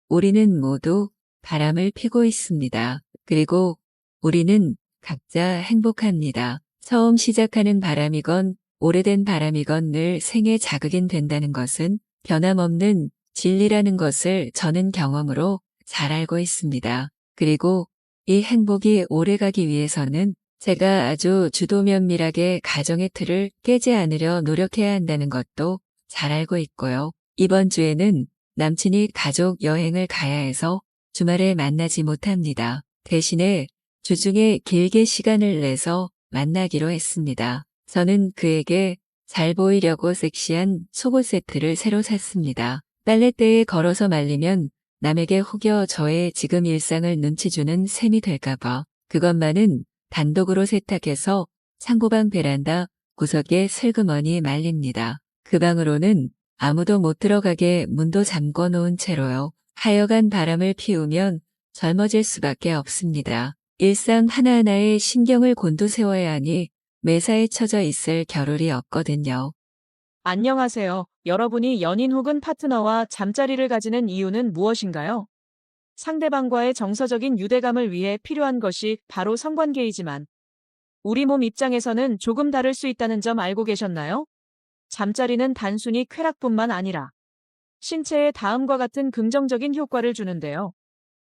우리는 모두 바람을 피고 있습니다. 그리고 우리는 각자 행복합니다. 처음 시작하는 바람이건 오래된 바람이건 늘 생애 자극이 된다는 것은 변함없는 진리라는 것을 저는 경험으로 잘 알고 있습니다. 그리고 이 행복이 오래가기 위해서는 제가 아주 주도면밀하게 가정의 틀을 깨지 않으려 노력해야 한다는 것도 잘 알고 있고요. 이번 주에는 남친이 가족 여행을 가야 해서 주말에 만나지 못합니다. 대신에 주중에 길게 시간을 내서 만나기로 했습니다. 저는 그에게 잘 보이려고 섹시한 속옷 세트를 새로 샀습니다. 빨랫대에 걸어서 말리면 남에게 혹여 저의 지금 일상을 눈치 주는 셈이 될까봐 그것만은 단독으로 세탁해서 창고방 베란다 구석에 슬그머니 말립니다. 그 방으로는 아무도 못 들어가게 문도 잠궈 놓은 채로요. 하여간 바람을 피우면 젊어질 수밖에 없습니다. 일상 하나하나에 신경을 곤두세워야 하니 매사에 처져 있을 겨를이 없거든요. 안녕하세요. 여러분이 연인 혹은 파트너와 잠자리를 가지는 이유는 무엇인가요? 상대방과의 정서적인 유대감을 위해 필요한 것이 바로 성관계이지만 우리 몸 입장에서는 조금 다를 수 있다는 점 알고 계셨나요? 잠자리는 단순히 쾌락뿐만 아니라 신체에 다음과 같은 긍정적인 효과를 주는데요.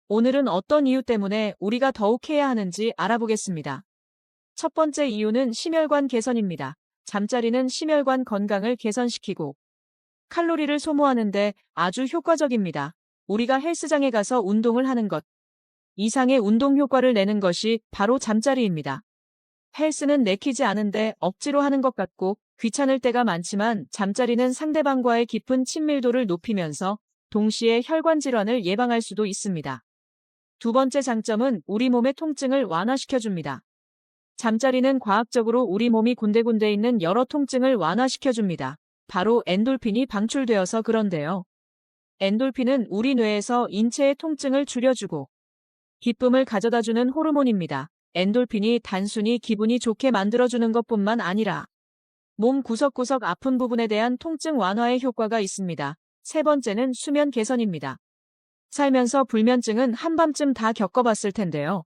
오늘은 어떤 이유 때문에 우리가 더욱 해야 하는지 알아보겠습니다. 첫 번째 이유는 심혈관 개선입니다. 잠자리는 심혈관 건강을 개선시키고 칼로리를 소모하는데 아주 효과적입니다. 우리가 헬스장에 가서 운동을 하는 것 이상의 운동 효과를 내는 것이 바로 잠자리입니다. 헬스는 내키지 않은데 억지로 하는 것 같고 귀찮을 때가 많지만 잠자리는 상대방과의 깊은 친밀도를 높이면서 동시에 혈관 질환을 예방할 수도 있습니다. 두 번째 장점은 우리 몸의 통증을 완화시켜줍니다. 잠자리는 과학적으로 우리 몸이 군데군데 있는 여러 통증을 완화시켜줍니다. 바로 엔돌핀이 방출되어서 그런데요. 엔돌핀은 우리 뇌에서 인체의 통증을 줄여주고 기쁨을 가져다주는 호르몬입니다. 엔돌핀이 단순히 기분이 좋게 만들어주는 것뿐만 아니라 몸 구석구석 아픈 부분에 대한 통증 완화에 효과가 있습니다. 세 번째는 수면 개선입니다. 살면서 불면증은 한밤쯤 다 겪어봤을 텐데요.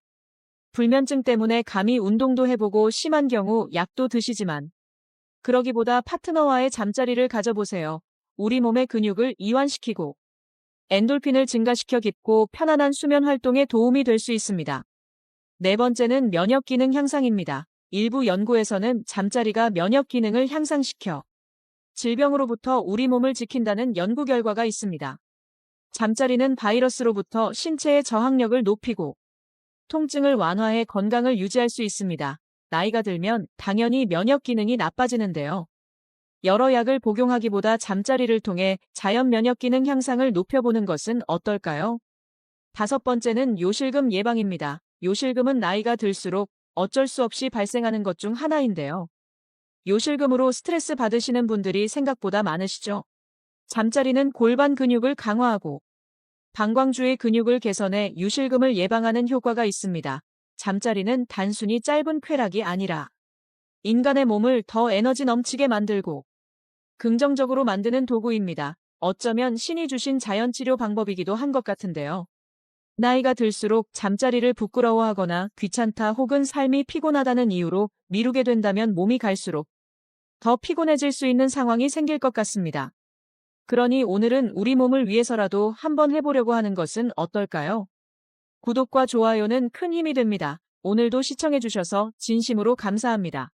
불면증 때문에 감히 운동도 해보고 심한 경우 약도 드시지만 그러기보다 파트너와의 잠자리를 가져보세요. 우리 몸의 근육을 이완시키고 엔돌핀을 증가시켜 깊고 편안한 수면 활동에 도움이 될 수 있습니다. 네 번째는 면역 기능 향상입니다. 일부 연구에서는 잠자리가 면역 기능을 향상시켜 질병으로부터 우리 몸을 지킨다는 연구 결과가 있습니다. 잠자리는 바이러스로부터 신체의 저항력을 높이고 통증을 완화해 건강을 유지할 수 있습니다. 나이가 들면 당연히 면역 기능이 나빠지는데요. 여러 약을 복용하기보다 잠자리를 통해 자연 면역 기능 향상을 높여보는 것은 어떨까요? 다섯 번째는 요실금 예방입니다. 요실금은 나이가 들수록 어쩔 수 없이 발생하는 것 중 하나인데요. 요실금으로 스트레스 받으시는 분들이 생각보다 많으시죠? 잠자리는 골반 근육을 강화하고 방광주의 근육을 개선해 요실금을 예방하는 효과가 있습니다. 잠자리는 단순히 짧은 쾌락이 아니라 인간의 몸을 더 에너지 넘치게 만들고 긍정적으로 만드는 도구입니다. 어쩌면 신이 주신 자연치료 방법이기도 한 것 같은데요. 나이가 들수록 잠자리를 부끄러워하거나 귀찮다 혹은 삶이 피곤하다는 이유로 미루게 된다면 몸이 갈수록 더 피곤해질 수 있는 상황이 생길 것 같습니다. 그러니 오늘은 우리 몸을 위해서라도 한번 해보려고 하는 것은 어떨까요? 구독과 좋아요는 큰 힘이 됩니다. 오늘도 시청해주셔서 진심으로 감사합니다.